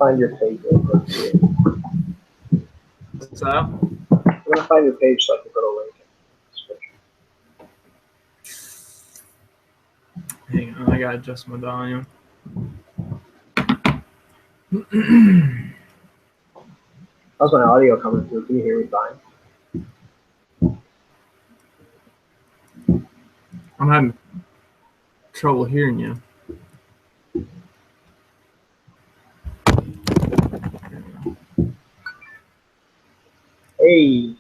find your page real quick. What's that? I'm gonna find your page so I can put a link in the description. Hang on, I gotta adjust my volume. How's my audio coming through? Can you hear me fine? I'm having trouble hearing you. Hey,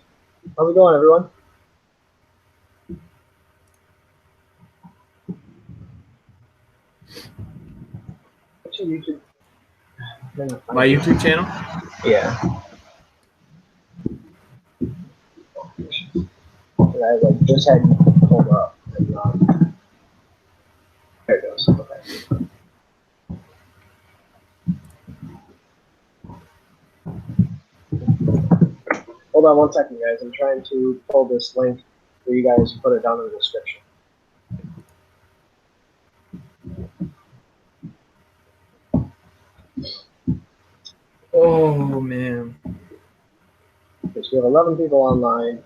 how's it going, everyone? What's your YouTube? My YouTube channel? Yeah. And I like just had you pulled up. And, there it goes. Okay. Hold on 1 second, guys. I'm trying to pull this link for you guys and put it down in the description. Oh, man. Because we have 11 people online.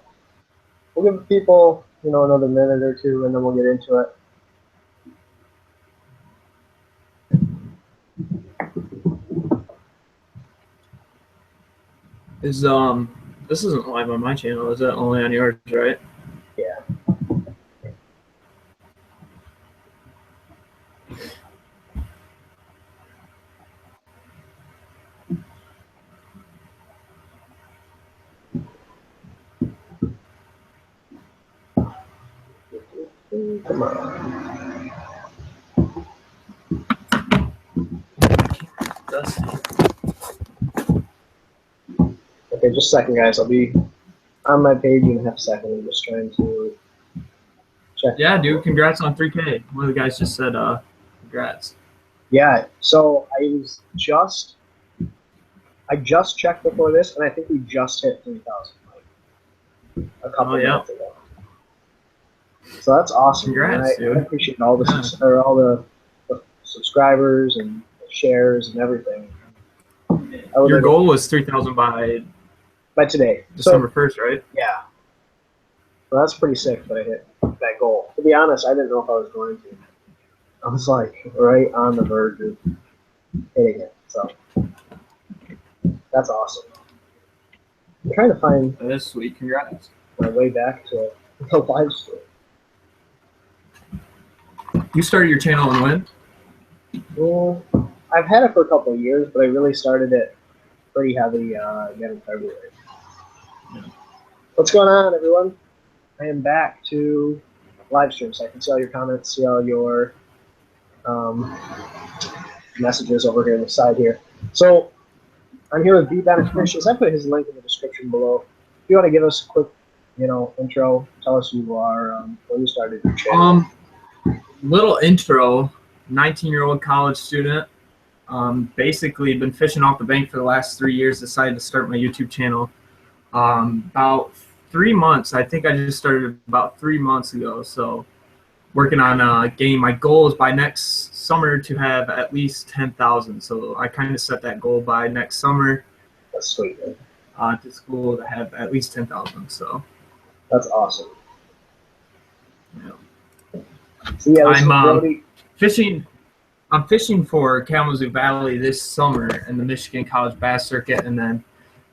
We'll give people, another minute or two, and then we'll get into it. This isn't live on my channel, is it? Only on yours, right? Yeah. Come on. Okay, just a second, guys. I'll be on my page in half a second. I'm just trying to check. Yeah, dude, congrats on 3K. One of the guys just said, congrats. Yeah, so I just checked before this, and I think we just hit 3,000 a couple minutes ago. So that's awesome. Congrats, dude. I appreciate all the subscribers and shares and everything. Your goal was 3,000 by today, December 1st, right? Yeah. So that's pretty sick that I hit that goal. To be honest, I didn't know if I was going to. I was like right on the verge of hitting it. So that's awesome. I'm trying to find That is sweet. Congrats. my way back to the live stream. You started your channel when? Well, I've had it for a couple of years, but I really started it pretty heavy again in February. Yeah. What's going on, everyone? I am back to live stream, so I can see all your comments, see all your messages over here on the side here. So I'm here with B-Beneficious. I put his link in the description below. If you want to give us a quick, intro, tell us who you are, when you started your channel. Little intro, 19-year-old college student. Basically been fishing off the bank for the last 3 years, decided to start my YouTube channel. About 3 months, I think I just started about 3 months ago. So working on getting my goal is by next summer to have at least 10,000. So I kind of set that goal by next summer. That's sweet, man. To school to have at least 10,000. So that's awesome. Yeah. So yeah, I'm fishing for Kalamazoo Valley this summer in the Michigan College Bass Circuit, and then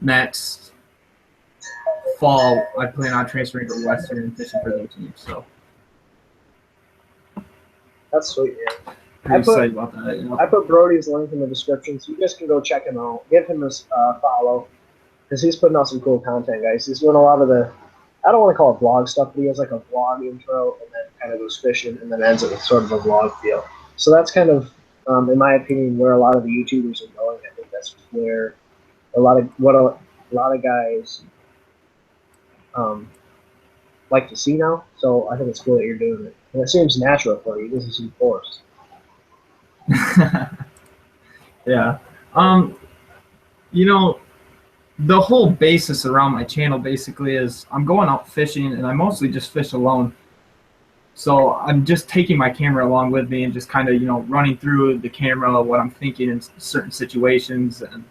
next fall I plan on transferring to Western and fishing for those teams. So that's sweet, man. I'm excited about that. Yeah. I put Brody's link in the description, so you guys can go check him out. Give him a follow, because he's putting out some cool content, guys. He's doing a lot of the, I don't want to call it vlog stuff, but he has like a vlog intro and then kind of goes fishing and then ends it with sort of a vlog feel. So that's kind of, in my opinion, where a lot of the YouTubers are going. I think that's where a lot of guys like to see now. So I think it's cool that you're doing it. And it seems natural for you. It doesn't seem forced. Yeah. The whole basis around my channel basically is I'm going out fishing, and I mostly just fish alone. So I'm just taking my camera along with me and just kind of, you know, running through the camera what I'm thinking in certain situations and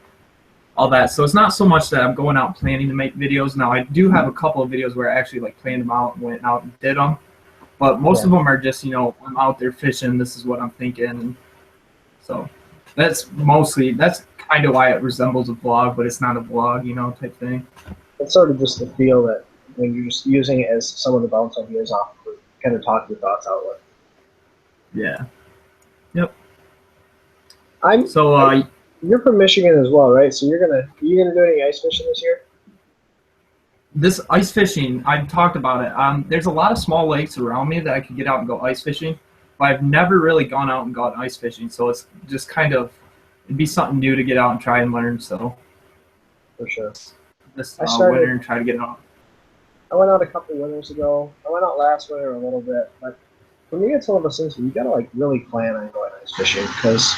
all that. So it's not so much that I'm going out planning to make videos. Now I do have a couple of videos where I actually like planned them out and went out and did them, but most of them are just, you know, I'm out there fishing. This is what I'm thinking, and so that's kind of why it resembles a vlog, but it's not a vlog, you know, type thing. It's sort of just the feel that when you're just using it as someone to bounce ideas off, or kind of talk your thoughts out with. Yeah. Yep. You're from Michigan as well, right? So are you gonna do any ice fishing this year? This ice fishing, I've talked about it. There's a lot of small lakes around me that I could get out and go ice fishing, but I've never really gone out and gone ice fishing. So it's just kind of, it'd be something new to get out and try and learn. So for sure, this winter and try to get out. I went out a couple winters ago. I went out last winter a little bit, but for me, it's one of those things where you gotta like really plan on going ice fishing because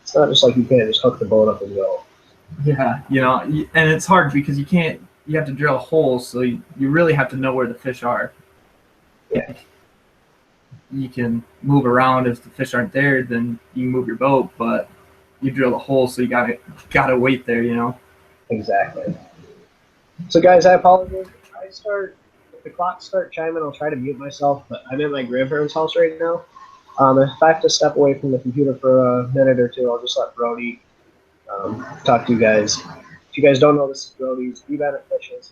it's not just like you can't just hook the boat up and go. Yeah, you know, and it's hard because you have to drill holes, so you really have to know where the fish are. Yeah. You can move around if the fish aren't there, then you can move your boat, but you drill a hole, so you gotta wait there, you know. Exactly. So guys, I apologize. If the clocks start chiming, I'll try to mute myself, but I'm at my grandparents' house right now. If I have to step away from the computer for a minute or two, I'll just let Brody talk to you guys. If you guys don't know, this is Brody's Bennett Fishes.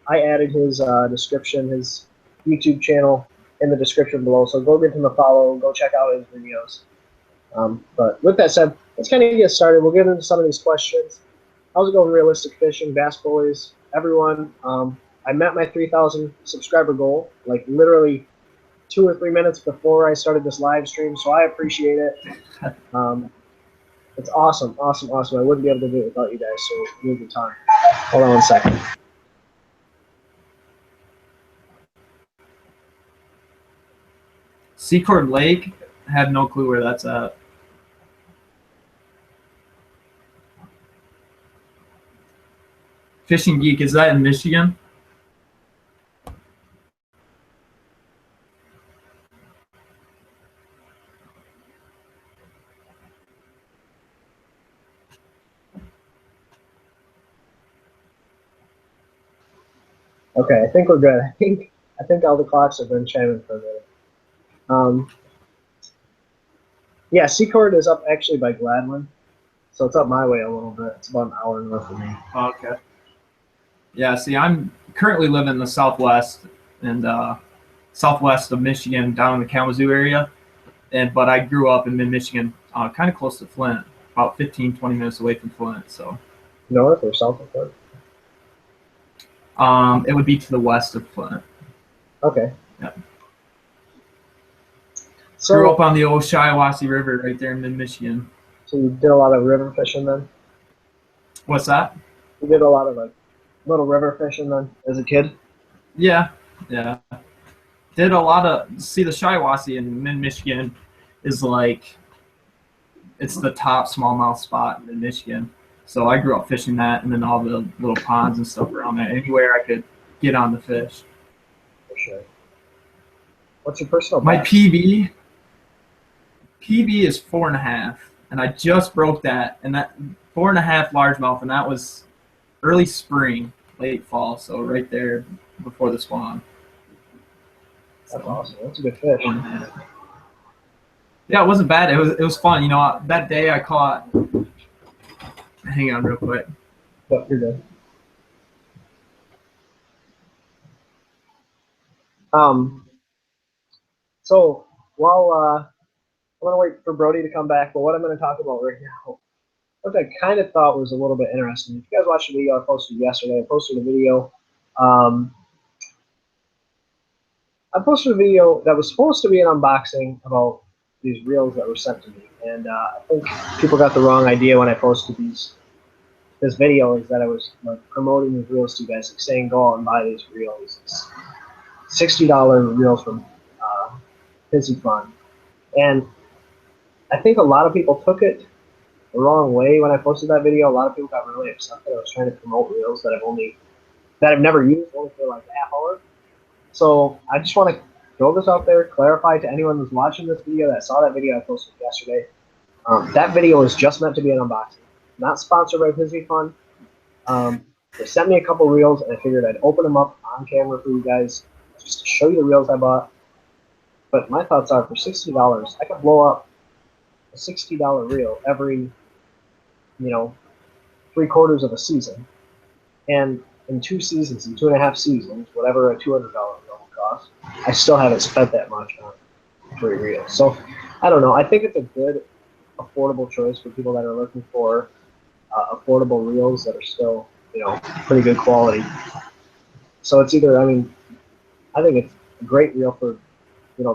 I added his description, his YouTube channel in the description below, so go give him a follow, go check out his videos. But with that said, let's kind of get started. We'll get into some of these questions. How's it going, realistic fishing, bass boys, everyone? I met my 3,000 subscriber goal, like literally 2 or 3 minutes before I started this live stream, so I appreciate it. It's awesome, awesome, awesome. I wouldn't be able to do it without you guys, so move your time. Hold on 1 second. Secord Lake, I have no clue where that's at. Fishing Geek, is that in Michigan? Okay, I think we're good. I think all the clocks have been chiming for a minute. Yeah, Secord is up actually by Gladwin, so it's up my way a little bit. It's about an hour north of me. Okay. Yeah, see, I'm currently living in the Southwest and southwest of Michigan, down in the Kalamazoo area, but I grew up in mid-Michigan, kind of close to Flint, about 15, 20 minutes away from Flint. So north or south of Flint? It would be to the west of Flint. Okay. Yeah. So, grew up on the old Shiawassee River right there in mid-Michigan. So you did a lot of river fishing then? What's that? You did a lot of like little river fishing then as a kid? Yeah, yeah. Did a lot of, see, the Shiawassee in mid-Michigan is like, it's the top smallmouth spot in Michigan. So I grew up fishing that, and then all the little ponds and stuff around there, anywhere I could get on the fish. For sure. What's your personal My best? PB is 4.5, and I just broke that, and that 4.5 largemouth, and that was early spring, late fall, so right there before the spawn. That's awesome. That's a good fish. Yeah, it wasn't bad. It was fun. You know, that day I caught. Hang on, real quick. Yep, you're good. So while I'm gonna wait for Brody to come back, but what I'm gonna talk about right now, what I kind of thought was a little bit interesting. If you guys watched the video I posted yesterday, I posted a video. I posted a video that was supposed to be an unboxing about these reels that were sent to me, and I think people got the wrong idea when I posted this video, is that I was like promoting these reels to you guys, like saying go out and buy these reels. It's $60 reels from Pizzy Fun, and I think a lot of people took it the wrong way when I posted that video. A lot of people got really upset that I was trying to promote reels that I've never used, only for like a half hour. So I just want to throw this out there, clarify to anyone who's watching this video that saw that video I posted yesterday. That video is just meant to be an unboxing, not sponsored by Busy Fun. They sent me a couple reels, and I figured I'd open them up on camera for you guys just to show you the reels I bought. But my thoughts are, for $60, I could blow up a $60 reel every, 3/4 of a season. And in 2 seasons, in 2.5 seasons, whatever a $200 reel will cost, I still haven't spent that much on 3 reels. So, I don't know. I think it's a good, affordable choice for people that are looking for affordable reels that are still, pretty good quality. So it's either, I think it's a great reel for,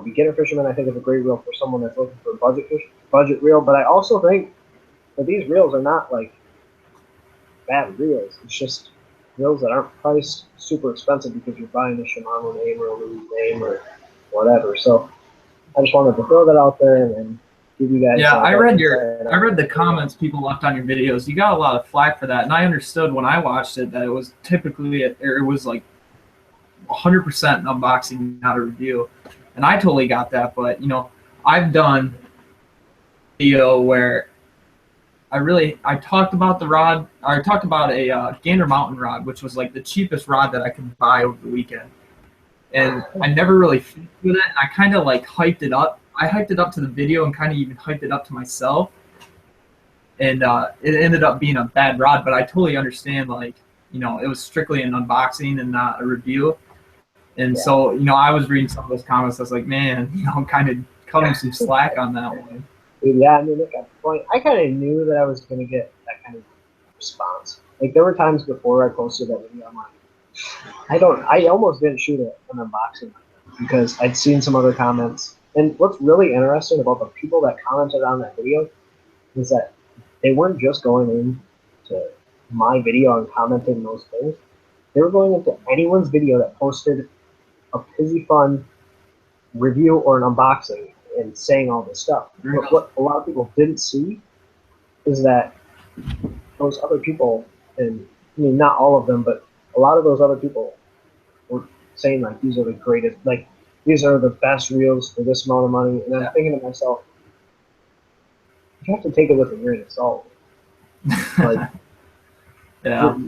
beginner fishermen. I think it's a great reel for someone that's looking for a budget reel. But I also think that these reels are not like bad reels. It's just reels that aren't priced super expensive because you're buying a Shimano name or a Louis name or whatever. So I just wanted to throw that out there and give you guys. Yeah, I read the comments people left on your videos. You got a lot of flack for that, and I understood when I watched it that it was typically it was like 100% unboxing, not a review, and I totally got that. But I've done video where I talked about the rod. I talked about a Gander Mountain rod, which was like the cheapest rod that I could buy over the weekend, and I never really finished with it. And I kind of like hyped it up. I hyped it up to the video and kind of even hyped it up to myself, and it ended up being a bad rod. But I totally understand, like, it was strictly an unboxing and not a review. And so, I was reading some of those comments. I was like, man, kind of cut him some slack on that one. Yeah, look at the point. I kind of knew that I was going to get that kind of response. Like, there were times before I posted that video, I'm like, I almost didn't shoot an unboxing because I'd seen some other comments. And what's really interesting about the people that commented on that video is that they weren't just going into my video and commenting those things. They were going into anyone's video that posted a Pizzy Fun review or an unboxing and saying all this stuff. But what a lot of people didn't see is that those other people, and not all of them, but a lot of those other people were saying, like, these are the greatest, like, these are the best reels for this amount of money. And I'm thinking to myself, you have to take it with a grain of salt. Like, yeah.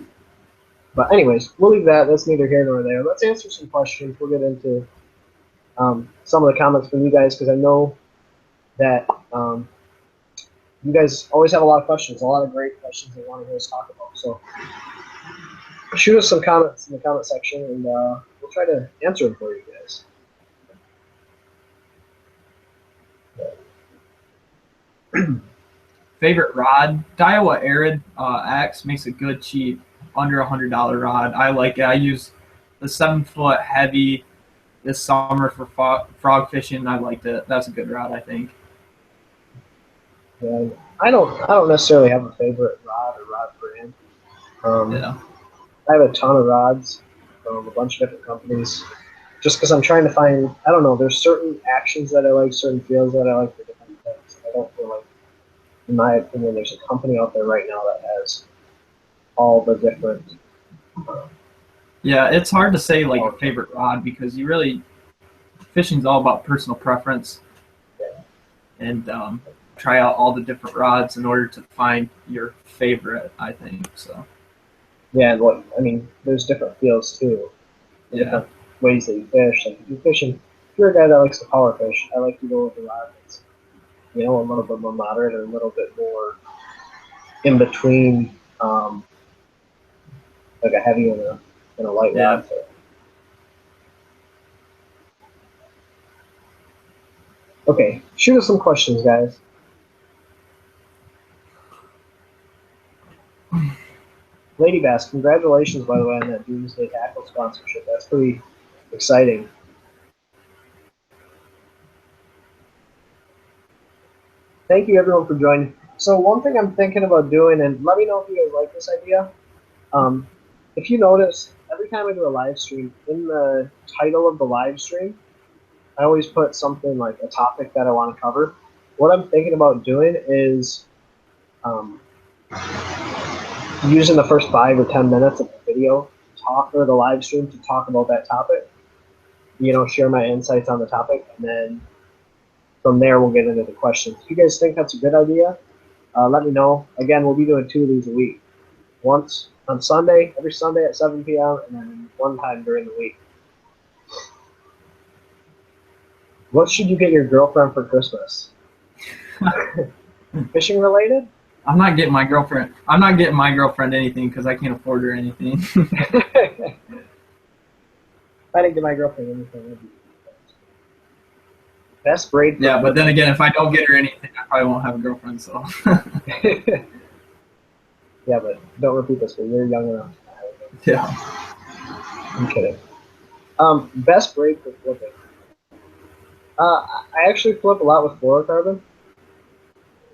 But anyways, we'll leave that. That's neither here nor there. Let's answer some questions. We'll get into some of the comments from you guys, because I know that you guys always have a lot of questions, a lot of great questions they want to hear us talk about. So shoot us some comments in the comment section, and we'll try to answer them for you guys. Favorite rod? Daiwa Arid X makes a good, cheap, under $100 rod. I like it. I use the 7-foot heavy this summer for frog fishing. I liked it. That's a good rod, I think. Yeah, I don't necessarily have a favorite rod or rod brand. I have a ton of rods from a bunch of different companies, just because I'm trying to find, I don't know, there's certain actions that I like, certain feels that I like for different things. I don't feel like, in my opinion, there's a company out there right now that has all the different. Yeah, it's hard to say like a favorite rod, because fishing's all about personal preference, and try out all the different rods in order to find your favorite, I think. So. Yeah, and there's different feels too. Different ways that you fish. Like, if you're fishing, if you're a guy that likes to power fish, I like to go with a rod that's, a little bit more moderate or a little bit more in between, like a heavy and a light rod. So. Okay, shoot us some questions, guys. Lady Bass, congratulations, by the way, on that Doomsday Tackle sponsorship. That's pretty exciting. Thank you, everyone, for joining. So one thing I'm thinking about doing, and let me know if you guys like this idea. If you notice, every time I do a live stream, in the title of the live stream, I always put something like a topic that I want to cover. What I'm thinking about doing is using the first 5 or 10 minutes of the video or the live stream to talk about that topic. share my insights on the topic, and then from there we'll get into the questions. If you guys think that's a good idea, let me know. Again, we'll be doing 2 of these a week. Once on Sunday, every Sunday at 7 p.m., and then one time during the week. What should you get your girlfriend for Christmas? Fishing related? I'm not getting my girlfriend anything because I can't afford her anything. If I didn't get my girlfriend anything, it'd be best braid. Yeah, but then again, if I don't get her anything, I probably won't have a girlfriend. So. Yeah, but don't repeat this, but you're young enough. Yeah. I'm kidding. Best braid for flipping. I actually flip a lot with fluorocarbon,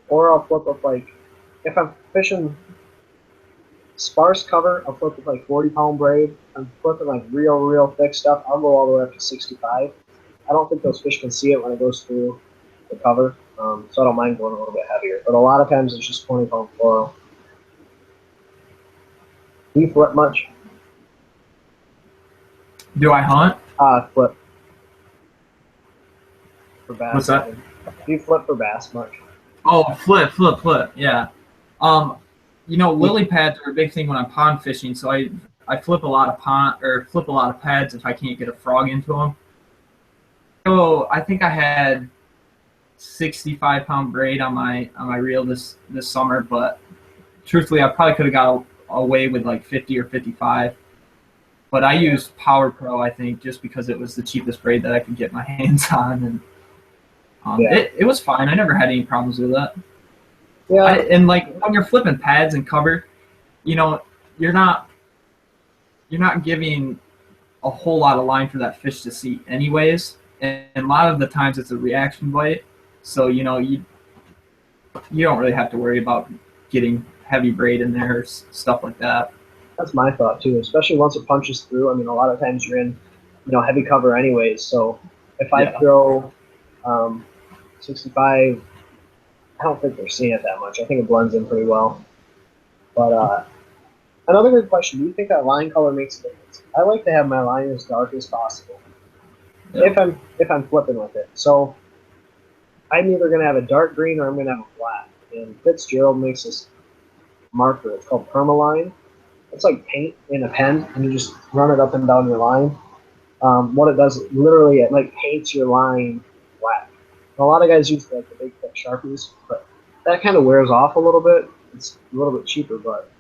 or I'll flip with if I'm fishing sparse cover, I'll flip with 40-pound braid. If I'm flipping real thick stuff, I'll go all the way up to 65. I don't think those fish can see it when it goes through the cover, so I don't mind going a little bit heavier. But a lot of times it's just 20-pound fluoro. Do you flip much? Do I hunt? Flip. For bass. What's that? Do you flip for bass much? Oh, flip, yeah. Lily pads are a big thing when I'm pond fishing, so I flip a lot of pads if I can't get a frog into them. So I think I had 65-pound braid on my reel this summer, but truthfully, I probably could have got away with 50 or 55. But I used Power Pro, I think, just because it was the cheapest braid that I could get my hands on, and it was fine. I never had any problems with that. Yeah. And when you're flipping pads and cover, you're not giving a whole lot of line for that fish to see anyways. And a lot of the times it's a reaction bite, so you don't really have to worry about getting heavy braid in there or stuff like that. That's my thought too, especially once it punches through. I mean, a lot of times you're in, heavy cover anyways. So if I throw 65, I don't think they're seeing it that much. I think it blends in pretty well. But another good question: do you think that line color makes a difference? I like to have my line as dark as possible. Yeah. If I'm flipping with it, so I'm either gonna have a dark green or I'm gonna have a black. And Fitzgerald makes this marker. It's called Permaline. It's like paint in a pen, and you just run it up and down your line. What it does, literally, it paints your line black. And a lot of guys use the big thick Sharpies, but that kind of wears off a little bit. It's a little bit cheaper, but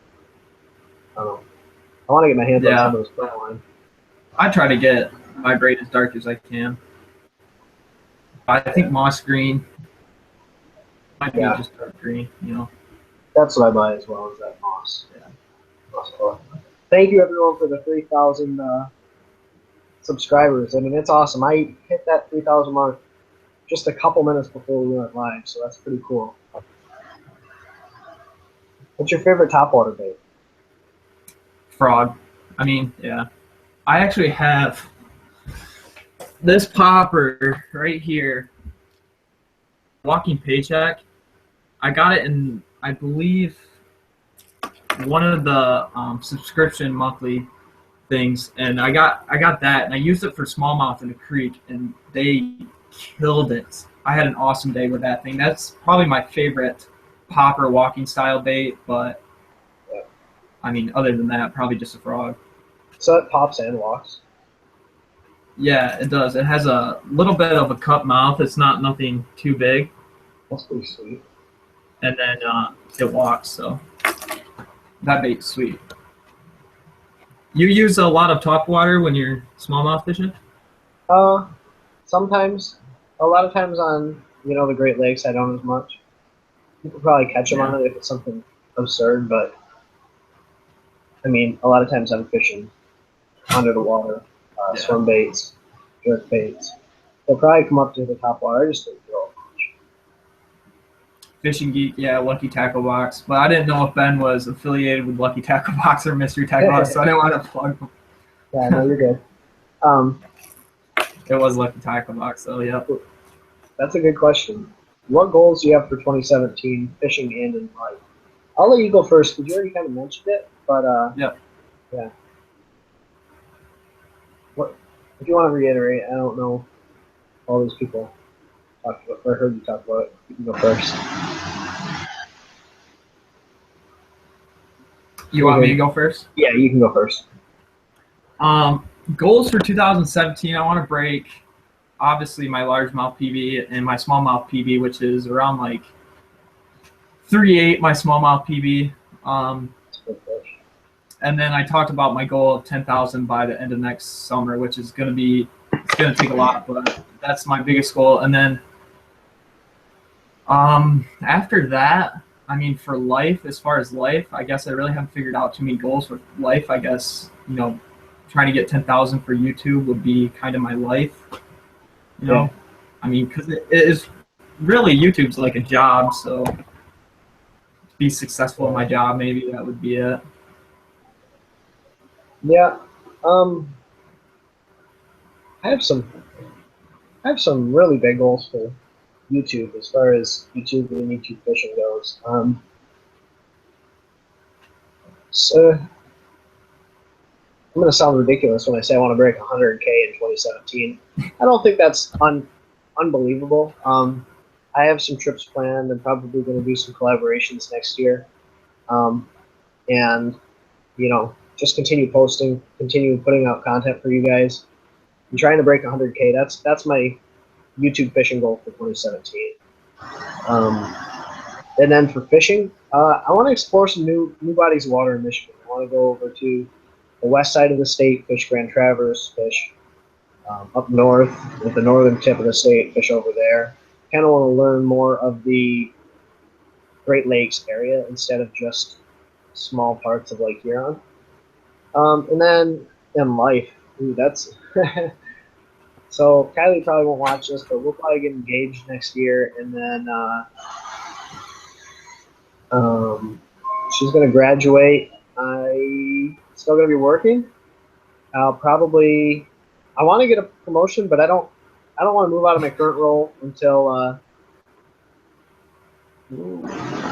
I don't know. I want to get my hands on some of this Permaline. I try to get my braid as dark as I can. I think moss green might be just dark green, That's what I buy as well, is that moss. Yeah. Moss color. Thank you everyone for the 3,000 subscribers. I mean, it's awesome. I hit that 3,000 mark just a couple minutes before we went live, so that's pretty cool. What's your favorite topwater bait? Frog. I mean, yeah. I actually have this popper right here, Walking Paycheck. I got it in, I believe, one of the subscription monthly things, and I got that, and I used it for smallmouth in the creek, and they killed it. I had an awesome day with that thing. That's probably my favorite popper walking style bait, but I mean, other than that, probably just a frog. So it pops and walks? Yeah, it does. It has a little bit of a cup mouth. It's not nothing too big. That's pretty sweet. And then it walks, so that bait's sweet. You use a lot of topwater when you're smallmouth fishing? Sometimes. A lot of times on, the Great Lakes, I don't as much. You can probably catch them on it if it's something absurd, but I mean, a lot of times I'm fishing under the water, swim baits, jerk baits. They'll probably come up to the top water. I just don't throw much. Fishing Geek, Lucky Tackle Box. But I didn't know if Ben was affiliated with Lucky Tackle Box or Mystery Tackle Box, so I didn't want to plug them. Yeah, no, you're good. It was Lucky Tackle Box, so yeah. That's a good question. What goals do you have for 2017, fishing and in life? I'll let you go first because you already kind of mentioned it, but yeah. What If you want to reiterate, I don't know all these people talked about, or heard you talk about it. You can go first. You want me to go first? Yeah, you can go first. Goals for 2017, I want to break, obviously, my largemouth PB and my smallmouth PB, which is around like 3.8, my smallmouth PB. And then I talked about my goal of 10,000 by the end of next summer, which is going to be, it's going to take a lot, but that's my biggest goal. And then after that, I mean, for life, as far as life, I guess I really haven't figured out too many goals for life. I guess, you know, trying to get 10,000 for YouTube would be kind of my life. You know, yeah. I mean, because it is really, YouTube's like a job, so to be successful in my job, maybe that would be it. Yeah, I have some really big goals for YouTube as far as YouTube and YouTube fishing goes. So I'm going to sound ridiculous when I say I want to break 100K in 2017. I don't think that's unbelievable. I have some trips planned and probably going to do some collaborations next year. And, you know, just continue posting, continue putting out content for you guys. I'm trying to break 100K. That's my YouTube fishing goal for 2017. And then for fishing, I want to explore some new bodies of water in Michigan. I want to go over to the west side of the state, fish Grand Traverse, fish up north at the northern tip of the state, fish over there. Kind of want to learn more of the Great Lakes area instead of just small parts of Lake Huron. And then in life, that's so Kylie probably won't watch this, but we'll probably get engaged next year, and then she's going to graduate. I still going to be working. I want to get a promotion, but I don't want to move out of my current role until I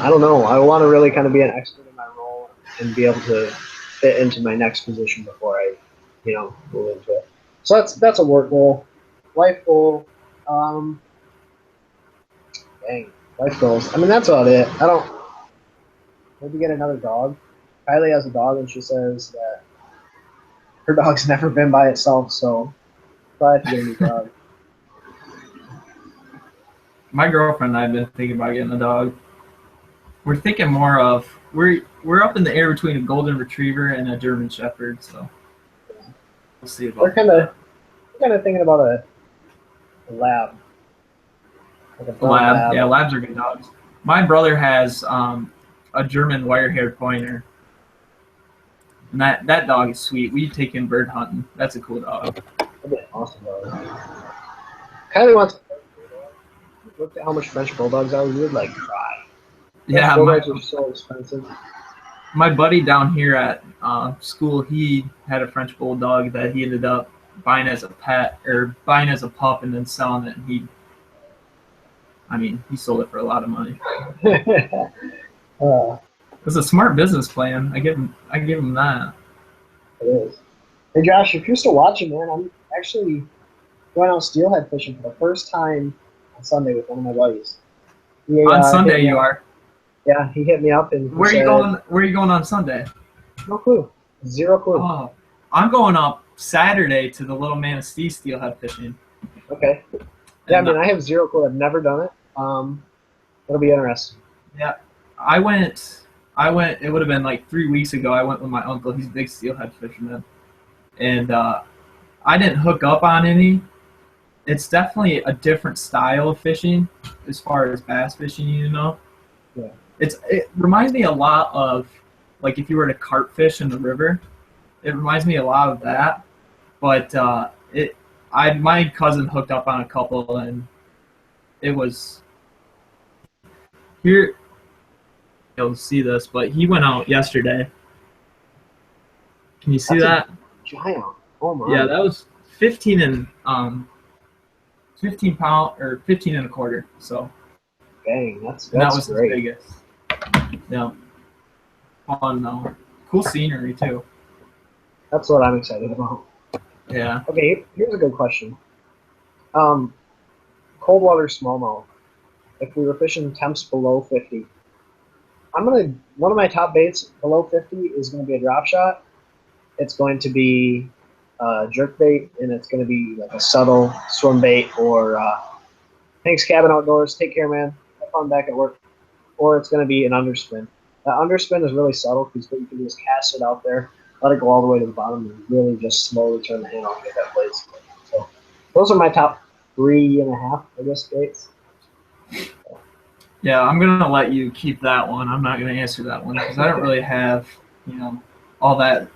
don't know. I want to really kind of be an expert in my role and be able to fit into my next position before I, you know, move into it. So that's a work goal. Life goal. Life goals. I mean, that's about it. Maybe get another dog. Kylie has a dog, and she says that her dog's never been by itself, so probably have to get a new dog. My girlfriend and I have been thinking about getting a dog. We're thinking more of, we're up in the air between a golden retriever and a German shepherd, so we'll see about We're kind of thinking about a lab. Like a lab. Yeah, labs are good dogs. My brother has a German wire-haired pointer. And that dog is sweet. We take him bird hunting. That's a cool dog. That'd be an awesome dog. Kylie wants. Look at how much French bulldogs are. You would like cry. Yeah, bulldogs are so expensive. My buddy down here at school, he had a French bulldog that he ended up buying as a pet or buying as a pup and then selling it. And he sold it for a lot of money. It's a smart business plan. I give him that. It is. Hey Josh, if you're still watching, man, I'm actually going out steelhead fishing for the first time on Sunday with one of my buddies. On Sunday, you are. Yeah, he hit me up and. Where are you going? Where are you going on Sunday? No clue. Zero clue. Oh, I'm going up Saturday to the Little Manistee steelhead fishing. Okay. Yeah, I have zero clue. I've never done it. It'll be interesting. Yeah, I went. It would have been like 3 weeks ago. I went with my uncle. He's a big steelhead fisherman, and I didn't hook up on any. It's definitely a different style of fishing as far as bass fishing, you know. Yeah. It reminds me a lot of, like, if you were to carp fish in the river. It reminds me a lot of that, but my cousin hooked up on a couple, and it was here. You'll see this, but he went out yesterday. Can you see that? Giant. Oh my. Yeah, that was 15 and 15 pound or 15 and a quarter. So. Dang, that's that was great. The biggest. Yeah. Fun though. Cool scenery too. That's what I'm excited about. Yeah. Okay, here's a good question. Cold water smallmouth. If we were fishing temps below 50, one of my top baits below 50 is gonna be a drop shot. It's going to be jerk bait, and it's going to be like a subtle swim bait or thanks cabin outdoors. Take care, man. Have fun back at work. Or it's going to be an underspin. That underspin is really subtle because what you can do is cast it out there, let it go all the way to the bottom, and really just slowly turn the handle and get that place. So those are my top 3.5, I guess, baits. Yeah, I'm gonna let you keep that one. I'm not gonna answer that one because I don't really have, you know, all that.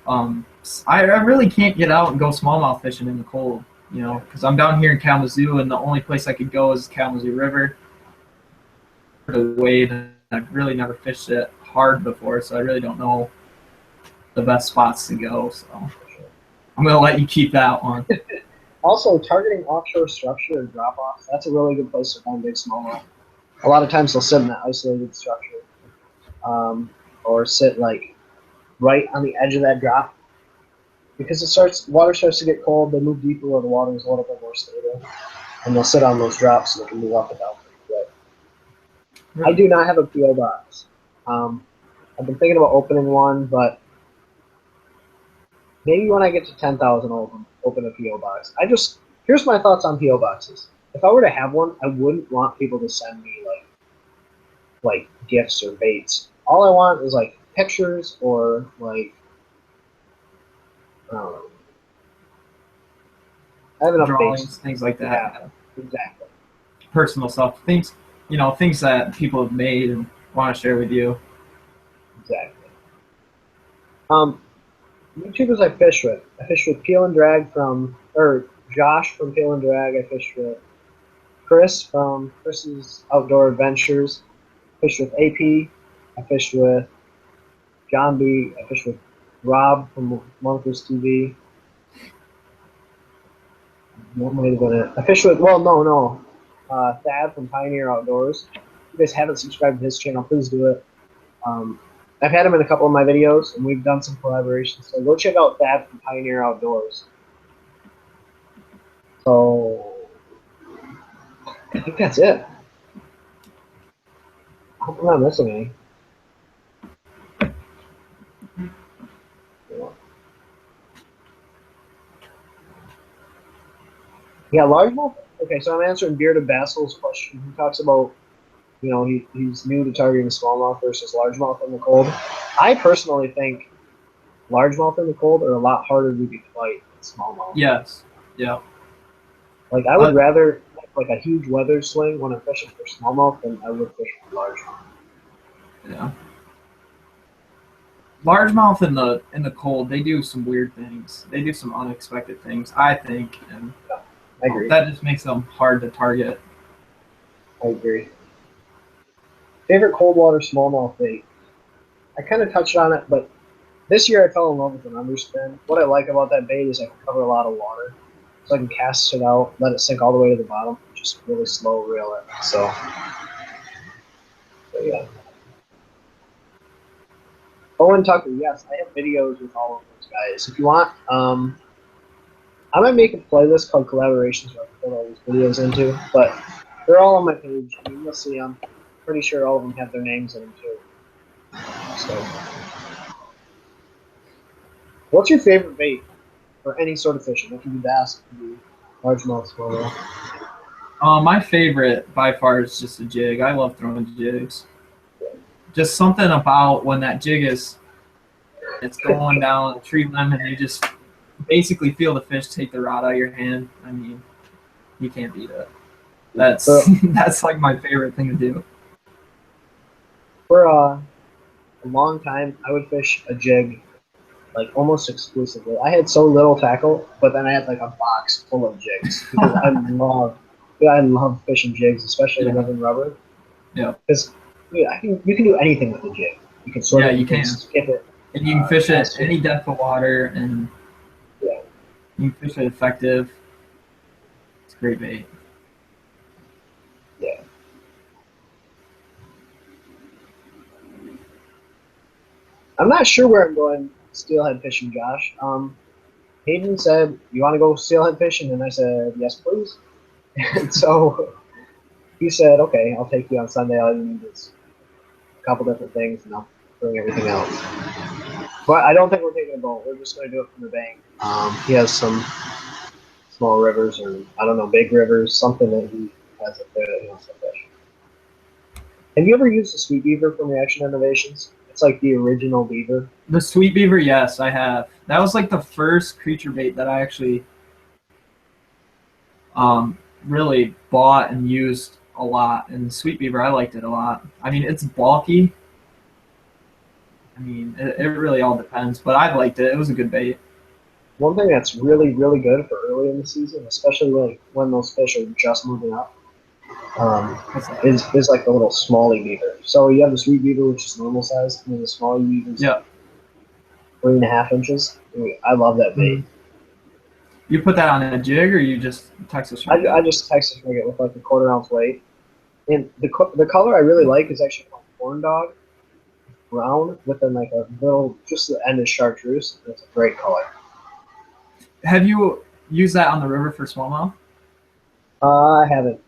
I really can't get out and go smallmouth fishing in the cold, you know, because I'm down here in Kalamazoo, and the only place I could go is Kalamazoo River. The wade, and I've really never fished it hard before, so I really don't know the best spots to go. So I'm gonna let you keep that one. Also, targeting offshore structure and drop offs, that's a really good place to find big smallmouth. A lot of times they'll sit in that isolated structure, or sit like right on the edge of that drop, because water starts to get cold. They move deeper where the water is a little bit more stable, and they'll sit on those drops so they can move up and down. But I do not have a PO box. I've been thinking about opening one, but maybe when I get to 10,000, I'll open a PO box. Here's my thoughts on PO boxes. If I were to have one, I wouldn't want people to send me like gifts or baits. All I want is like pictures or like I don't know. I have enough Drawings, baits. things like that. Yeah, exactly. Personal stuff, things, you know, things that people have made and want to share with you. Exactly. YouTubers I fish with. I fish with Peel and Drag or Josh from Peel and Drag. I fish with Chris from Chris's Outdoor Adventures. I fished with AP. I fished with John B. I fished with Rob from Monikers TV. What might have been it? I fished with, Thad from Pioneer Outdoors. If you guys haven't subscribed to his channel, please do it. I've had him in a couple of my videos, and we've done some collaborations. So go check out Thad from Pioneer Outdoors. So I think that's it. I hope I'm not missing any. Yeah, largemouth. Okay, so I'm answering Bearded Bassil's question. He talks about, he's new to targeting smallmouth versus largemouth in the cold. I personally think largemouth in the cold are a lot harder to fight than smallmouth. Yes. Yeah. Like I would rather like a huge weather swing when I'm fishing for smallmouth than I would fish for largemouth. Yeah. Largemouth in the cold, they do some weird things. They do some unexpected things, I think, and Yeah, I agree. That just makes them hard to target. I agree. Favorite cold water smallmouth bait? I kind of touched on it, but this year I fell in love with an underspin. What I like about that bait is I can cover a lot of water. So I can cast it out, let it sink all the way to the bottom, just really slow reel it. So yeah. Owen Tucker, yes, I have videos with all of those guys. If you want, I might make a playlist called Collaborations where I put all these videos into, but they're all on my page. I mean, you'll see them. Pretty sure all of them have their names in them too. So, what's your favorite bait for any sort of fishing? It can be bass, it can be largemouth, smallmouth. My favorite by far is just a jig. I love throwing jigs. Just something about when that jig it's going down a tree limb and you just basically feel the fish take the rod out of your hand. I mean, you can't beat it. That's that's like my favorite thing to do. For a long time, I would fish a jig like almost exclusively. I had so little tackle, but then I had like a box full of jigs because I love fishing jigs, especially living rubber. Yeah. Because you can do anything with a jig. You can swim it, you can skip it, and you can fish it any depth of water, and you can fish it effective. It's a great bait. Yeah. I'm not sure where I'm going steelhead fishing, Josh. Hayden said, "You want to go steelhead fishing?" And I said, "Yes, please." And so he said, "Okay, I'll take you on Sunday. All you need is a couple different things, and I'll bring everything else." But I don't think we're taking a boat. We're just going to do it from the bank. He has some small rivers, or I don't know, big rivers, something that he has up there that he wants to fish. Have you ever used the sweet beaver from Reaction Innovations? It's like the original beaver. The sweet beaver, yes, I have. That was like the first creature bait that I actually really bought and used a lot. And sweet beaver, I liked it a lot. I mean, it's bulky. I mean, it really all depends, but I liked it. It was a good bait. One thing that's really, really good for early in the season, especially like when those fish are just moving up, is like the little smallie beaver. So you have the sweet beaver, which is normal size, and then the smallie beaver is 3.5 inches. I love that bait. Mm-hmm. You put that on a jig, or you just Texas rig it? I just Texas rig it with like a 1/4 ounce weight. And the color I really like is actually called corn dog, brown with then like a little, just the end is chartreuse. It's a great color. Have you used that on the river for smallmouth? I haven't.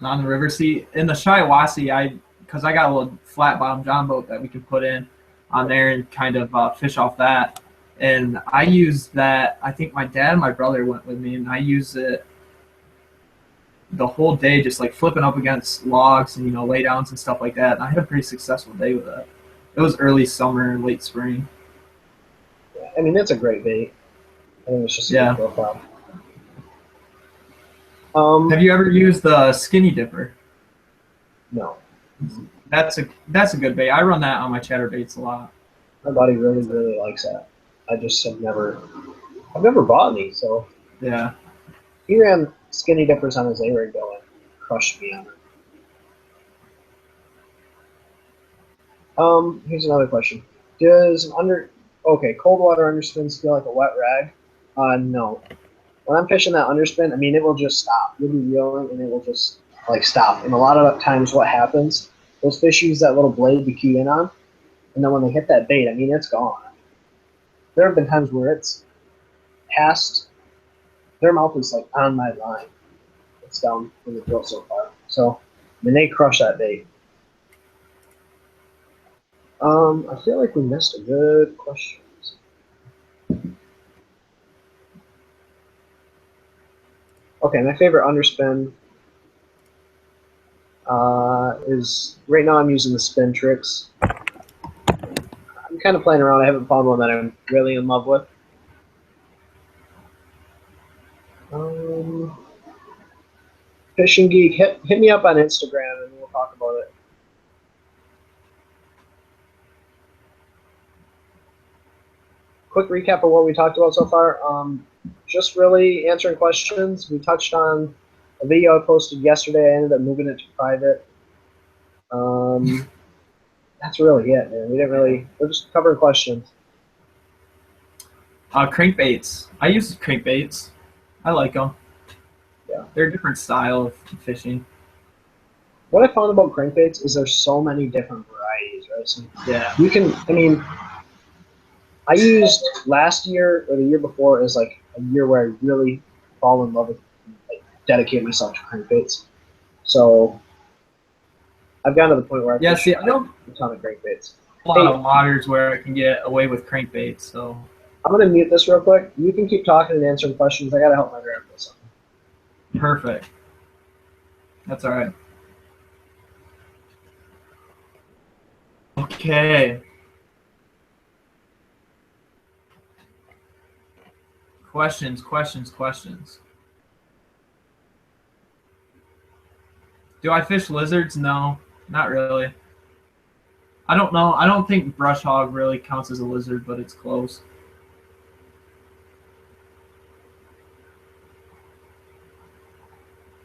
On the river, see, in the Shiawassee, because I got a little flat bottom John boat that we can put in on there and kind of fish off that. And I used that. I think my dad and my brother went with me, and I used it the whole day, just like flipping up against logs and laydowns and stuff like that. And I had a pretty successful day with it. It was early summer, late spring. Yeah, I mean, it's a great bait. I think it's just a good profile. Have you ever used the skinny dipper? No. That's a good bait. I run that on my chatterbaits a lot. My buddy really, really likes that. I just have never bought any, so yeah. He ran skinny dippers on his A-rig though and crushed me on it. Here's another question. Does cold water underspins feel like a wet rag? No. When I'm fishing that underspin, I mean, it will just stop. You'll be reeling and it will just like stop. And a lot of times what happens, those fish use that little blade to key in on, and then when they hit that bait, I mean, it's gone. There have been times where it's past, their mouth is like on my line. It's down from the throat so far. So, I mean, they crush that bait. I feel like we missed a good question. Okay, my favorite underspin is, right now I'm using the Spin Tricks. I'm kind of playing around. I haven't found one that I'm really in love with. Fishing Geek, hit me up on Instagram and we'll talk about it. Quick recap of what we talked about so far. Just really answering questions. We touched on a video I posted yesterday. I ended up moving it to private. That's really it, man. We're just covering questions. Crankbaits. I use crankbaits. I like them. Yeah. They're a different style of fishing. What I found about crankbaits is there's so many different varieties, right? So yeah. You can, I mean, I used last year or the year before as like a year where I really fall in love with, like, dedicate myself to crankbaits. So I've gotten to the point where I fish I don't a ton of crankbaits. A lot of waters where I can get away with crankbaits. So I'm gonna mute this real quick. You can keep talking and answering questions. I gotta help my grandpa with something. Perfect. That's all right. Okay. Questions. Do I fish lizards? No, not really. I don't know. I don't think brush hog really counts as a lizard, but it's close.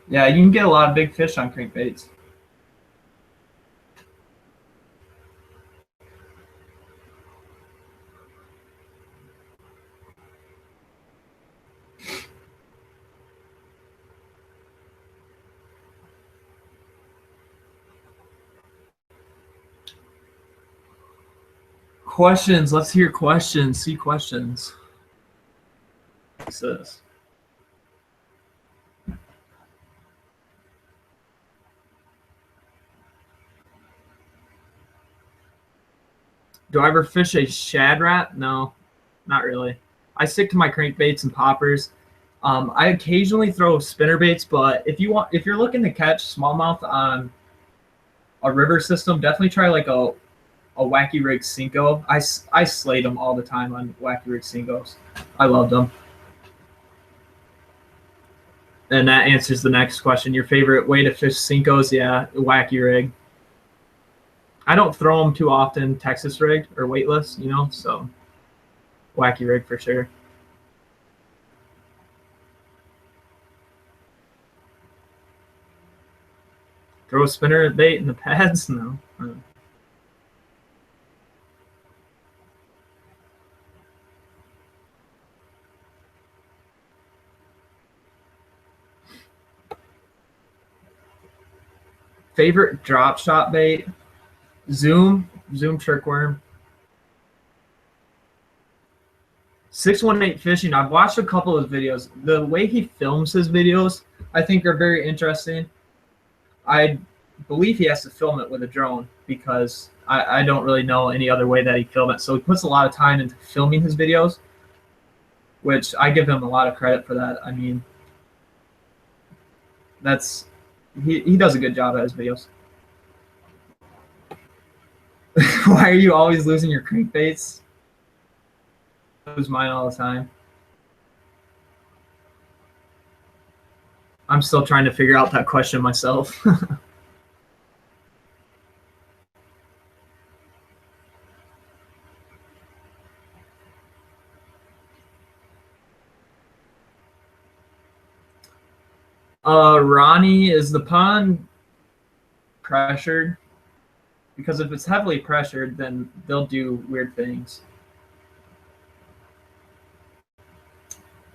Yeah, you can get a lot of big fish on crankbaits. Questions. Let's hear questions. See questions. What's this? Do I ever fish a shad rat? No, not really. I stick to my crankbaits and poppers. I occasionally throw spinnerbaits, but if you're looking to catch smallmouth on a river system, definitely try like a wacky rig Cinco. I slayed them all the time on wacky rig Cincos. I loved them. And that answers the next question. Your favorite way to fish Cincos? Yeah, wacky rig. I don't throw them too often, Texas rigged or weightless, you know, so wacky rig for sure. Throw a spinner bait in the pads? No. Favorite drop shot bait? Zoom trickworm. 618 Fishing. I've watched a couple of his videos. The way he films his videos, I think, are very interesting. I believe he has to film it with a drone because I don't really know any other way that he filmed it. So he puts a lot of time into filming his videos, which I give him a lot of credit for that. I mean, he does a good job at his videos. Why are you always losing your crankbaits? I lose mine all the time. I'm still trying to figure out that question myself. Ronnie, is the pond pressured? Because if it's heavily pressured, then they'll do weird things.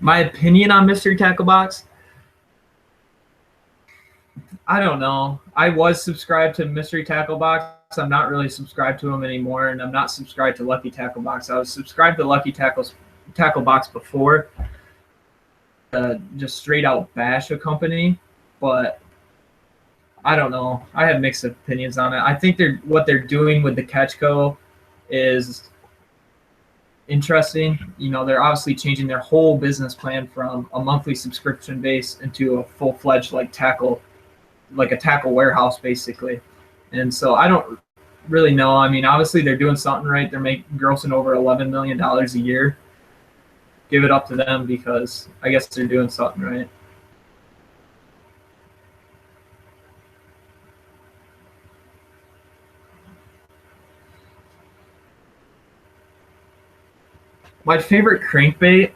My opinion on Mystery Tackle Box? I don't know. I was subscribed to Mystery Tackle Box. I'm not really subscribed to them anymore, and I'm not subscribed to Lucky Tackle Box. I was subscribed to Lucky Tackle Box before, just straight out bash a company, but I don't know. I have mixed opinions on it. I think what they're doing with the Catchco is interesting. You know, they're obviously changing their whole business plan from a monthly subscription base into a full-fledged like a tackle warehouse basically. And so I don't really know. I mean, obviously they're doing something right. They're grossing over $11 million a year. Give it up to them because I guess they're doing something right. My favorite crankbait?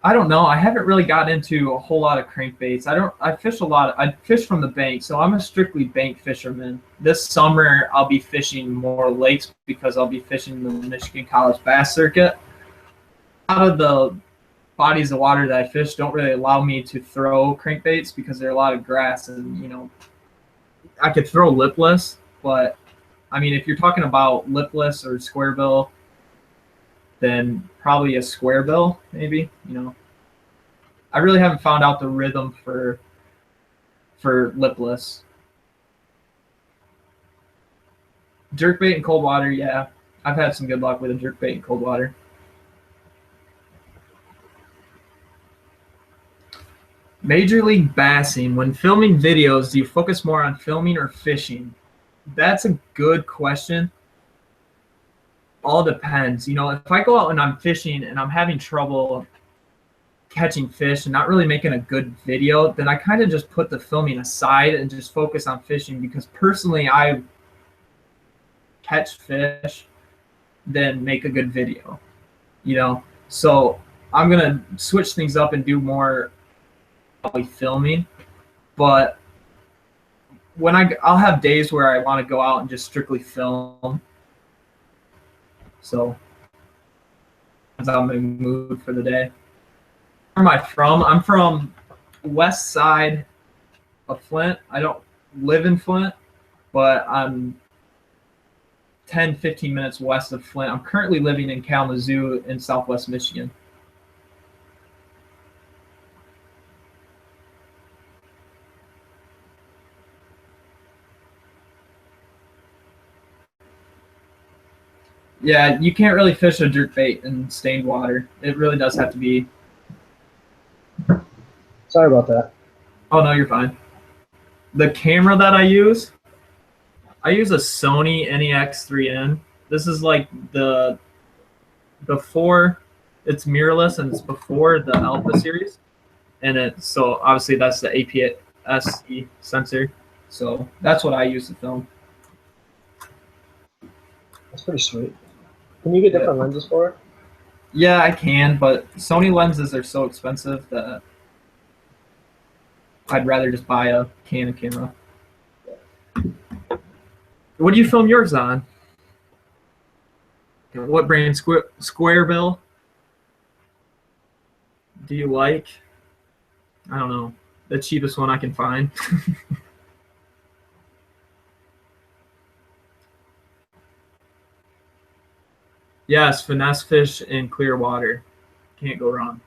I don't know. I haven't really got into a whole lot of crankbaits. I fish a lot. I fish from the bank, so I'm a strictly bank fisherman. This summer, I'll be fishing more lakes because I'll be fishing the Michigan College Bass Circuit. A lot of the bodies of water that I fish don't really allow me to throw crankbaits because there's a lot of grass, and you know, I could throw lipless, but I mean, if you're talking about lipless or square bill, then probably a square bill, maybe. You know, I really haven't found out the rhythm for lipless. Jerkbait in cold water, yeah. I've had some good luck with a jerkbait in cold water. Major League Bassing. When filming videos, do you focus more on filming or fishing? That's a good question. All depends. You know, if I go out and I'm fishing and I'm having trouble catching fish and not really making a good video, then I kind of just put the filming aside and just focus on fishing, because personally I catch fish then make a good video, you know. So I'm gonna switch things up and do more probably filming, but when I'll have days where I want to go out and just strictly film. So I'm in the mood for the day. Where am I from? I'm from west side of Flint. I don't live in Flint, but I'm 10-15 minutes west of Flint. I'm currently living in Kalamazoo in Southwest Michigan. Yeah, you can't really fish a jerk bait in stained water. It really does have to be. Sorry about that. Oh no, you're fine. The camera that I use a Sony NEX3N. This is like the before it's mirrorless and it's before the Alpha series, and so obviously that's the APS-C sensor. So that's what I use to film. That's pretty sweet. Can you get different Yeah. lenses for it? Yeah, I can, but Sony lenses are so expensive that I'd rather just buy a Canon camera. What do you film yours on? What brand? Squarebill? Do you like? I don't know. The cheapest one I can find. Yes, finesse fish in clear water. Can't go wrong.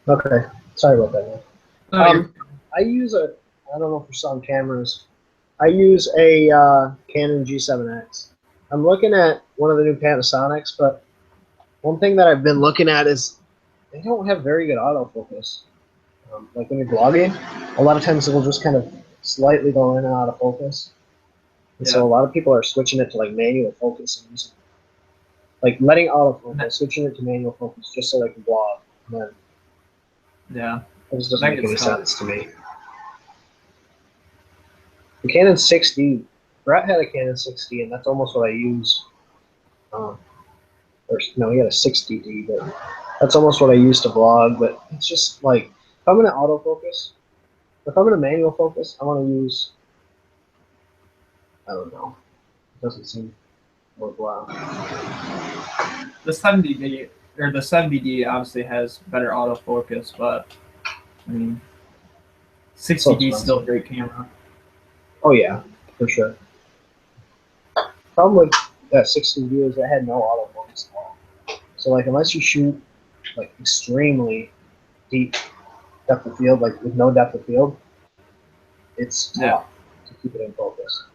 Okay. Sorry about that, man. Oh, you're I use I don't know if you saw on cameras. I use a Canon G7X. I'm looking at one of the new Panasonics, but one thing that I've been looking at is they don't have very good autofocus. Like when you're vlogging, a lot of times it'll just kind of slightly go in and out of focus. And so a lot of people are switching it to like manual focus and using, like letting autofocus, switching it to manual focus just so they can vlog. And then yeah. it just doesn't make any sense to me. The Canon 6D, Brett had a Canon 6D, and that's almost what I use. Or no, he had a 60D, but that's almost what I use to vlog. But it's just like if I'm in an autofocus, if I'm in a manual focus, I want to use. I don't know. It doesn't seem worthwhile. The 70D or the 70D obviously has better autofocus, but I mean, 60D is still a great camera. Oh yeah, for sure. Problem with that 60D is it had no autofocus at all. So like unless you shoot like extremely deep depth of field, like with no depth of field, it's tough to keep it in focus.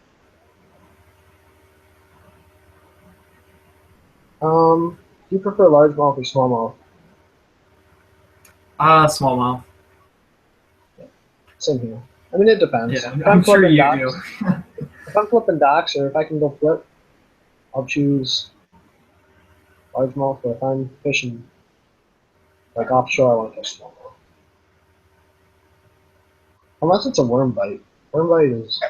Do you prefer largemouth or smallmouth? Smallmouth. Yeah. Same here. I mean, it depends. Yeah, if I'm sure you docks, do. if I'm flipping docks or if I can go flip, I'll choose largemouth. But if I'm fishing like offshore, I want to catch smallmouth. Unless it's a worm bite. Worm bite is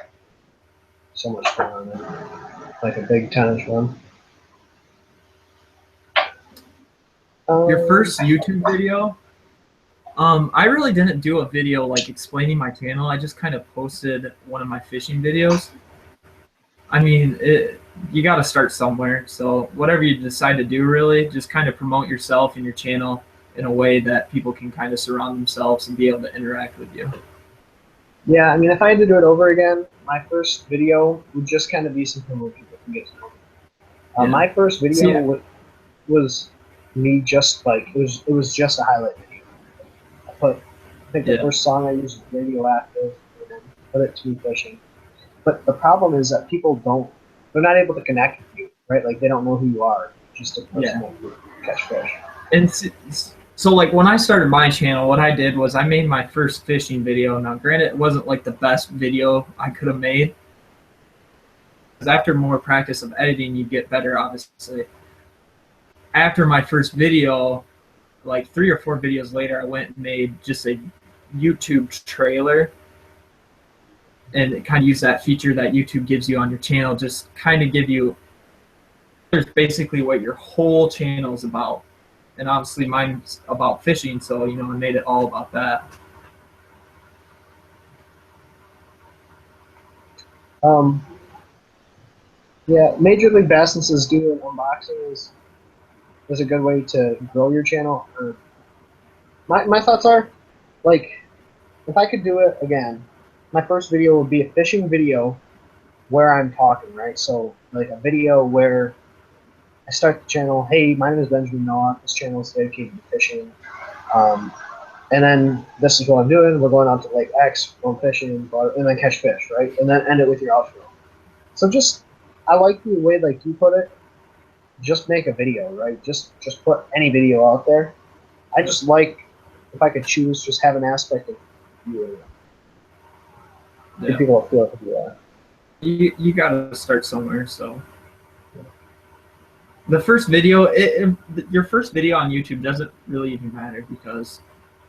so much fun. Like a big 10-inch one. Your first YouTube video? I really didn't do a video like explaining my channel. I just kind of posted one of my fishing videos. I mean, you got to start somewhere. So whatever you decide to do, really, just kind of promote yourself and your channel in a way that people can kind of surround themselves and be able to interact with you. Yeah, I mean, if I had to do it over again, my first video would just kind of be something where people can get to know me. My first video was me just like it was just a highlight video. I think the first song I used was Radioactive, and then put it to me fishing. But the problem is that they're not able to connect with you, right? Like they don't know who you are, just a person that can catch fish. And so like when I started my channel, what I did was I made my first fishing video. Now, granted, it wasn't like the best video I could have made. Because after more practice of editing, you get better, obviously. After my first video, like 3 or 4 videos later, I went and made just a YouTube trailer. And it kind of use that feature that YouTube gives you on your channel, just kind of give you basically what your whole channel is about. And obviously mine's about fishing, so I made it all about that. Yeah, Major League Bass's doing unboxing is a good way to grow your channel. My thoughts are, like, if I could do it again, my first video would be a fishing video where I'm talking, right? So like a video where I start the channel, hey, my name is Benjamin Nowak. This channel is dedicated to fishing. And then this is what I'm doing. We're going out to Lake X, going fishing, and then catch fish, right? And then end it with your outro. So just, I like the way like you put it. Just make a video, right? Just put any video out there. I just like, if I could choose, just have an aspect of you. Yeah. People will feel it to do that. You got to start somewhere. So the first video, your first video on YouTube doesn't really even matter, because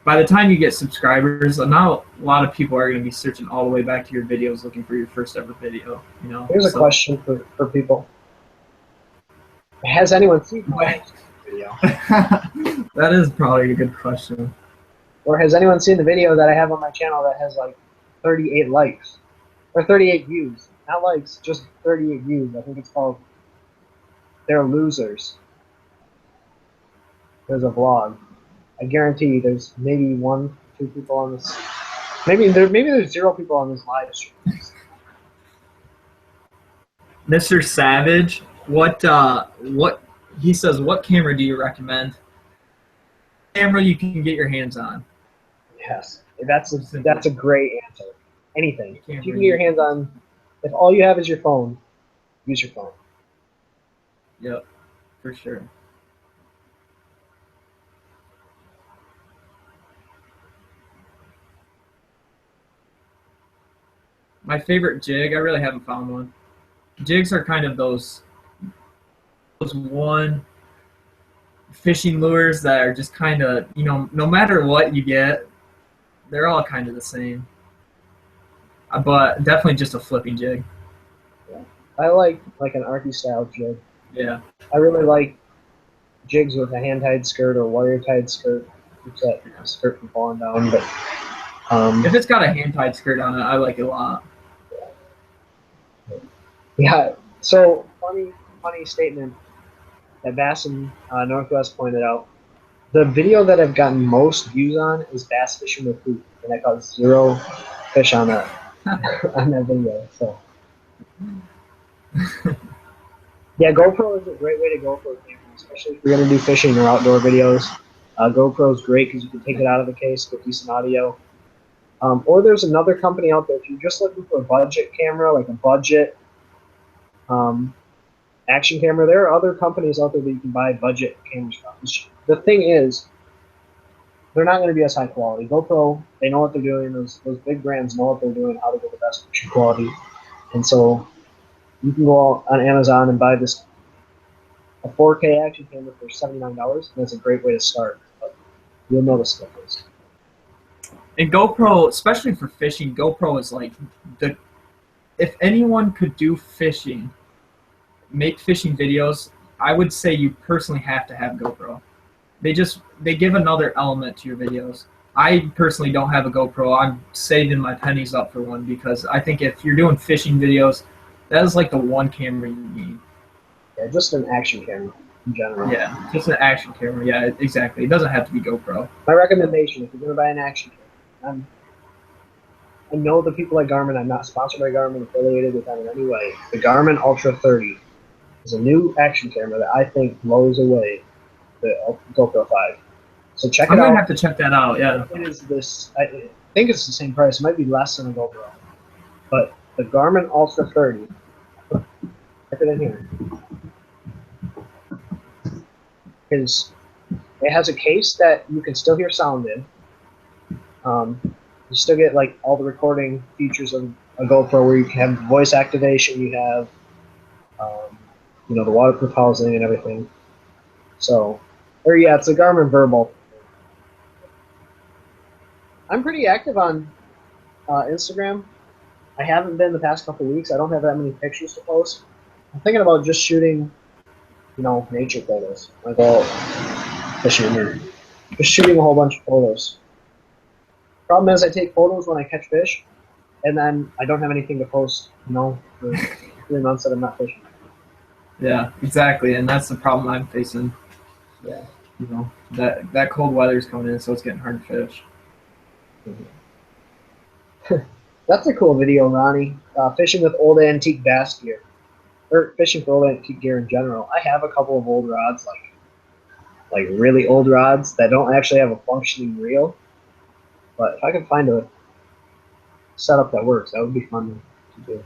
by the time you get subscribers, now a lot of people are going to be searching all the way back to your videos looking for your first ever video. You know. Here's a question for people: has anyone seen my video? That is probably a good question. Or has anyone seen the video that I have on my channel that has like 38 likes or 38 views? Not likes, just 38 views. I think it's called "They're Losers." There's a vlog. I guarantee you there's maybe 1, 2 people on this. Maybe there's 0 people on this live stream. Mr. Savage, what he says, what camera do you recommend? Camera you can get your hands on. Yes, that's a great answer. Anything. If you can get your hands on, if all you have is your phone, use your phone. Yep, for sure. My favorite jig, I really haven't found one. Jigs are kind of those one fishing lures that are just kind of, you know, no matter what you get, they're all kind of the same. But definitely just a flipping jig. Yeah. I like an Arky style jig. Yeah. I really like jigs with a hand-tied skirt or wire-tied skirt. Keeps that skirt from falling down. But if it's got a hand-tied skirt on it, I like it a lot. Yeah. So funny statement that Bass in Northwest pointed out. The video that I've gotten most views on is bass fishing with poop, and I caught 0 fish on that on that video. So yeah, GoPro is a great way to go for a camera, especially if you're gonna do fishing or outdoor videos. GoPro is great because you can take it out of the case, get decent audio. Or there's another company out there, if you're just looking for a budget camera, like a budget action camera, there are other companies out there that you can buy budget cameras from. The thing is, they're not going to be as high quality. GoPro, they know what they're doing. Those big brands know what they're doing, how to get the best picture quality. And so you can go on Amazon and buy a 4K action camera for $79, and that's a great way to start. But you'll notice the difference. And GoPro, especially for fishing, GoPro is like if anyone could do fishing, make fishing videos, I would say you personally have to have GoPro. They give another element to your videos. I personally don't have a GoPro. I'm saving my pennies up for one, because I think if you're doing fishing videos, that is like the one camera you need. Yeah, just an action camera in general. Yeah, just an action camera. Yeah, exactly. It doesn't have to be GoPro. My recommendation, if you're going to buy an action camera, I know the people at Garmin, I'm not sponsored by Garmin, affiliated with them in any way. The Garmin Ultra 30 is a new action camera that I think blows away the GoPro 5. So check it out. I'm going to have to check that out, yeah. It is this, I think it's the same price. It might be less than a GoPro. But the Garmin Ultra 30, check it in here, it has a case that you can still hear sound in. You still get like all the recording features of a GoPro, where you can have voice activation, you have the waterproof housing and everything. So, it's a Garmin Verbal. I'm pretty active on Instagram. I haven't been the past couple of weeks. I don't have that many pictures to post. I'm thinking about just shooting, nature photos. Like fishing or just shooting a whole bunch of photos. Problem is, I take photos when I catch fish, and then I don't have anything to post, for 3 months that I'm not fishing. Yeah, exactly, and that's the problem I'm facing. Yeah. That cold weather's coming in, so it's getting hard to fish. Mm-hmm. That's a cool video, Ronnie. Fishing with old antique bass gear, or fishing for old antique gear in general. I have a couple of old rods, like really old rods that don't actually have a functioning reel. But if I could find a setup that works, that would be fun to do.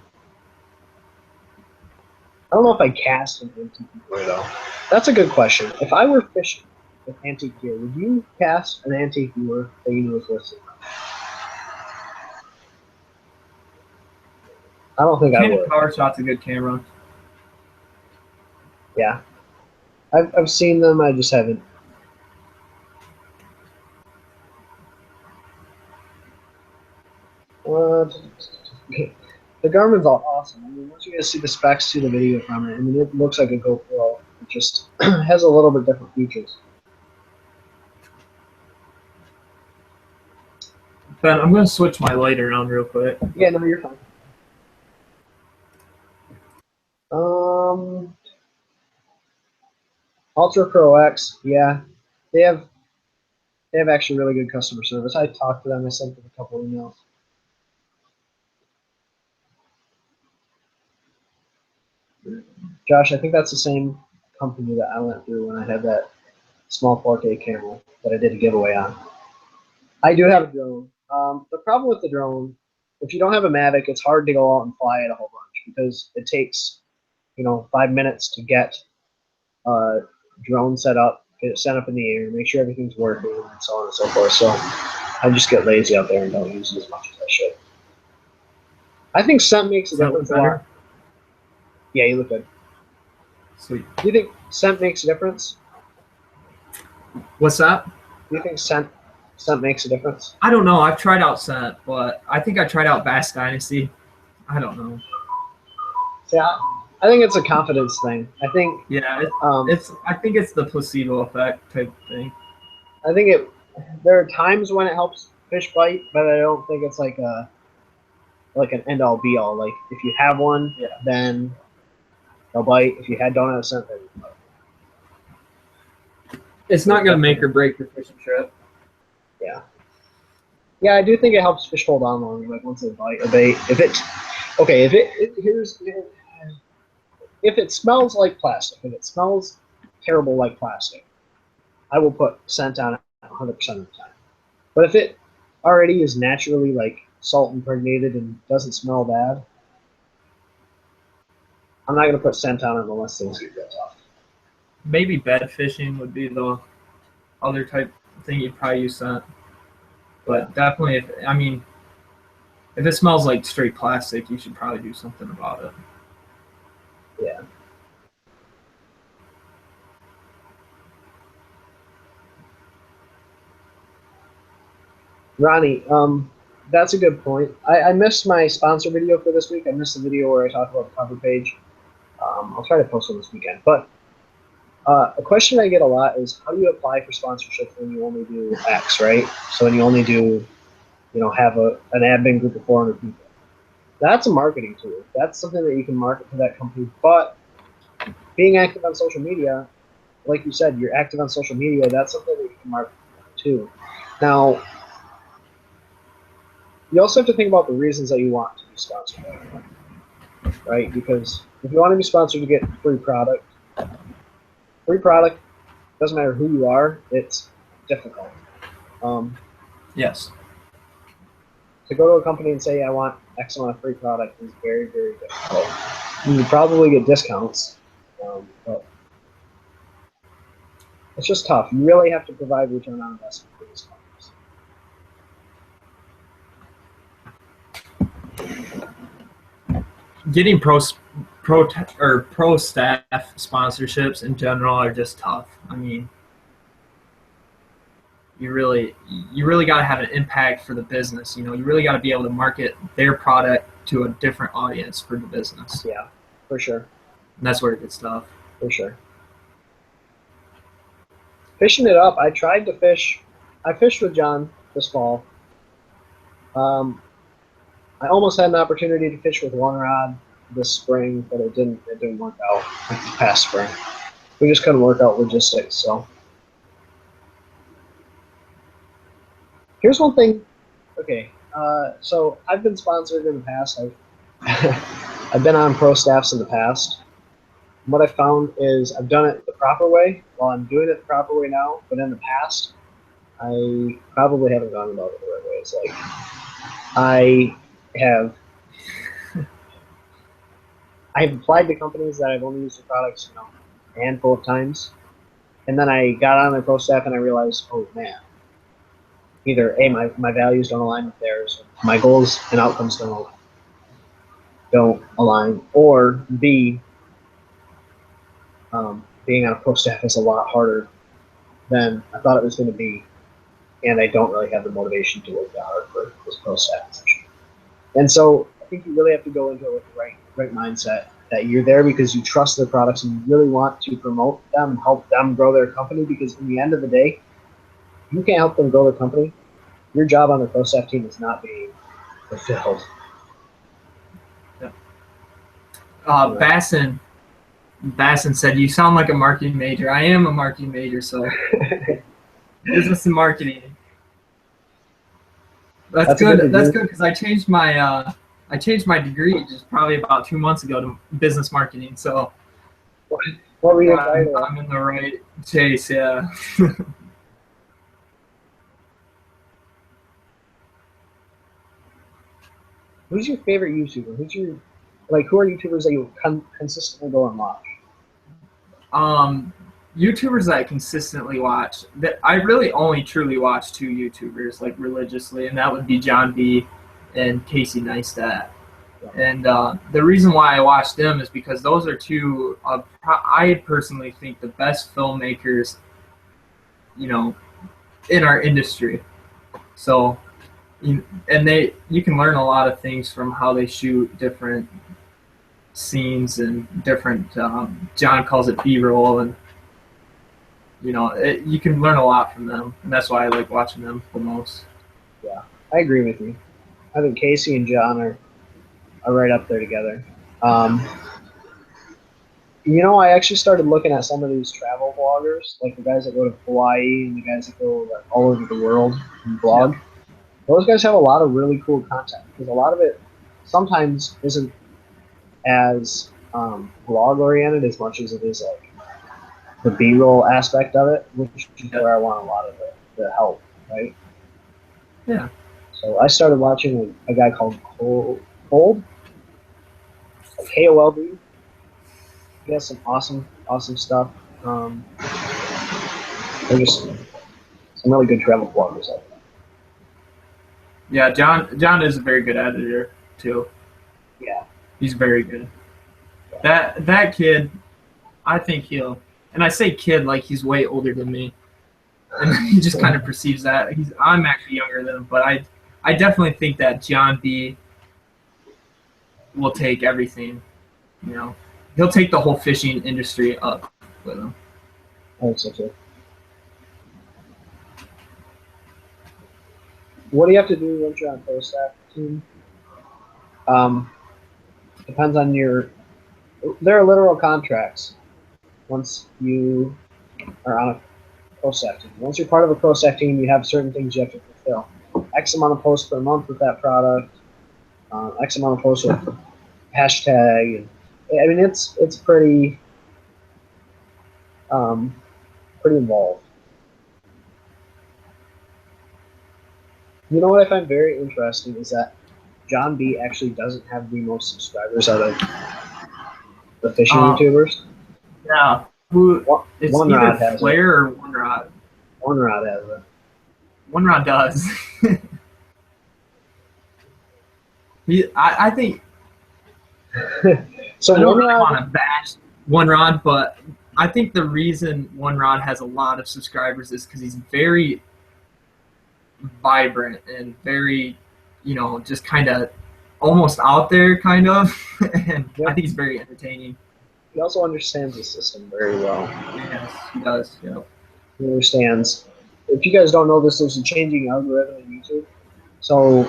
I don't know if I cast an antique gear though. That's a good question. If I were fishing with antique gear, would you cast an antique lure that you knew was listed? I don't think I Canon would. PowerShot's a good camera. Yeah, I've seen them. I just haven't. The Garmin's all awesome. I mean, once you guys see the specs, see the video from it. I mean, it looks like a GoPro. It just has a little bit different features. Ben, I'm going to switch my light around real quick. Yeah, no, you're fine. Ultra Pro X, yeah, they have actually really good customer service. I talked to them. I sent them a couple emails. Josh, I think that's the same company that I went through when I had that small 4K camera that I did a giveaway on. I do have a drone. The problem with the drone, if you don't have a Mavic, it's hard to go out and fly it a whole bunch because it takes, 5 minutes to get a drone set up, get it set up in the air, make sure everything's working, and so on and so forth. So I just get lazy out there and don't use it as much as I should. I think scent makes a difference a lot. Yeah, you look good. Sweet. Do you think scent makes a difference? What's that? Do you think scent makes a difference? I don't know. I've tried out scent, but I think I tried out Bass Dynasty. I don't know. Yeah, I think it's a confidence thing. I think I think it's the placebo effect type thing. I think there are times when it helps fish bite, but I don't think it's like an end all be all. Like if you have one, then they'll bite. If you don't have scent, then they'll bite. It's not going to make or break your fishing trip. Yeah. Yeah, I do think it helps fish hold on longer. Like once they bite a bait, if it smells like plastic, if it smells terrible like plastic, I will put scent on it 100% of the time. But if it already is naturally like salt impregnated and doesn't smell bad, I'm not going to put scent on it unless things get real tough. Maybe bed fishing would be the other type of thing you'd probably use scent. But definitely, if it smells like straight plastic, you should probably do something about it. Yeah. Ronnie, that's a good point. I missed my sponsor video for this week. I missed the video where I talked about the cover page. I'll try to post one this weekend. But a question I get a lot is, how do you apply for sponsorships when you only do X, right? So when you only do, have an admin group of 400 people. That's a marketing tool. That's something that you can market to that company. But being active on social media, like you said, you're active on social media, that's something that you can market too. Now, you also have to think about the reasons that you want to be sponsored, right? Because if you want to be sponsored to get free product, doesn't matter who you are, it's difficult. Yes. To go to a company and say, I want X amount of free product is very, very difficult. You probably get discounts, but it's just tough. You really have to provide return on investment for these companies. Getting pro staff sponsorships in general are just tough. I mean, you really got to have an impact for the business. You really got to be able to market their product to a different audience for the business. Yeah, for sure. And that's where it gets tough. For sure. Fishing it up, I tried to fish. I fished with John this fall. I almost had an opportunity to fish with one rod this spring, but it didn't work out like this past spring. We just couldn't work out logistics. So here's one thing. Okay, So I've been sponsored in the past. I've been on pro staffs in the past. What I found is I've done it the proper way. Well, I'm doing it the proper way now, but in the past, I probably haven't gone about it the right way. It's like have I've applied to companies that I've only used their products, a handful of times, and then I got on their pro staff and I realized, oh man, either A, my values don't align with theirs, my goals and outcomes don't align, or B, being on a pro staff is a lot harder than I thought it was going to be, and I don't really have the motivation to work that hard for this pro staff position. And so I think you really have to go into it with the right mindset, that you're there because you trust their products and you really want to promote them and help them grow their company, because in the end of the day, you can't help them grow their company. Your job on the pro staff team is not being fulfilled. Yeah. Basson said, "You sound like a marketing major." I am a marketing major, so business and marketing. That's good. That's good because I changed my degree just probably about 2 months ago to business marketing. So what were you I'm in the right chase. Yeah. Who's your favorite YouTuber? Who are YouTubers that you consistently go and watch? YouTubers that I consistently watch, that I really only truly watch two YouTubers like religiously, and that would be John B and Casey Neistat. And the reason why I watch them is because those are two I personally think the best filmmakers, in our industry. So, you can learn a lot of things from how they shoot different scenes and different. John calls it B-roll, and you can learn a lot from them, and that's why I like watching them the most. Yeah, I agree with you. I think Casey and John are right up there together. I actually started looking at some of these travel vloggers, like the guys that go to Hawaii and the guys that go all over the world and vlog. Yeah. Those guys have a lot of really cool content, because a lot of it sometimes isn't as vlog oriented as much as it is like the B-roll aspect of it, which is where I want a lot of the help, right? Yeah. So I started watching a guy called Cold, KOLD. He has some awesome stuff. They're just some really good travel vloggers out there. Yeah, John is a very good editor too. Yeah, he's very good. Yeah. That kid, I think and I say kid like he's way older than me, and he just kind of perceives that. I'm actually younger than him, but I definitely think that John B will take everything. He'll take the whole fishing industry up with him. I think so too. What do you have to do once you're on pro staff team? Depends on there are literal contracts once you are on a pro staff team. Once you're part of a pro staff team, you have certain things you have to fulfill. X amount of posts per month with that product, X amount of posts with hashtag. I mean, it's pretty involved. You know what I find very interesting is that John B actually doesn't have the most subscribers out of the fishing YouTubers. Yeah. It's One either Rod has Flair or One Rod. One Rod has it. One Rod does. I think. So I don't really want to bash One Rod, but I think the reason One Rod has a lot of subscribers is because he's very vibrant and very, just kind of almost out there, kind of. And yep. I think he's very entertaining. He also understands the system very well. Yes, he does. Yep. He understands. If you guys don't know this, there's a changing algorithm in YouTube. So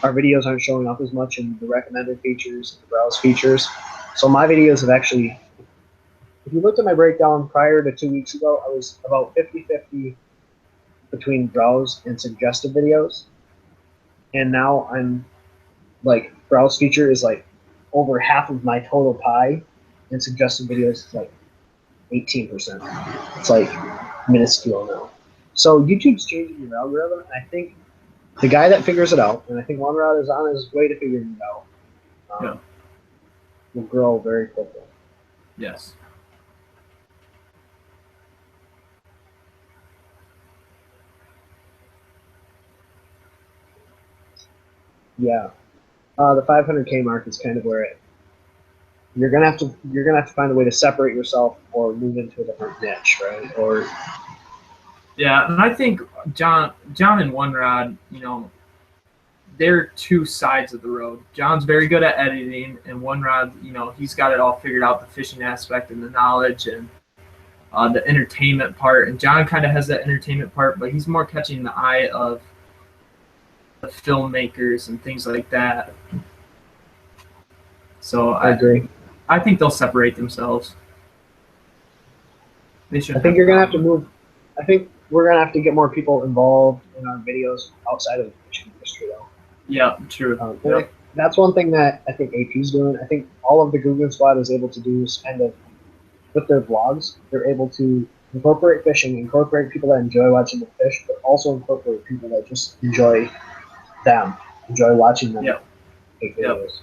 our videos aren't showing up as much in the recommended features and the browse features. So my videos have actually, if you looked at my breakdown prior to 2 weeks ago, I was about 50-50 between browse and suggested videos. and now I'm like browse feature is like over half of my total pie, and suggested videos is like 18%. It's like minuscule now. So YouTube's changing their algorithm. And I think the guy that figures it out, and I think One Rod is on his way to figuring it out, Yeah. will grow very quickly. Yes. Yeah. The 500K mark is kind of where you're gonna have to find a way to separate yourself or move into a different niche, right? Or Yeah, and I think John and One Rod, you know, they're two sides of the road. John's very good at editing, and One Rod, you know, he's got it all figured out, the fishing aspect and the knowledge and the entertainment part. And John kind of has that entertainment part, but he's more catching the eye of the filmmakers and things like that. So I agree. I think they'll separate themselves. They should. I think you're gonna have to move. I think we're gonna have to get more people involved in our videos outside of the fishing industry, though. Yeah, true. Yep. That's one thing that I think AP's doing. I think all of the Google Squad is able to do is kind of with their vlogs, they're able to incorporate fishing, incorporate people that enjoy watching them fish, but also incorporate people that just enjoy watching them make videos.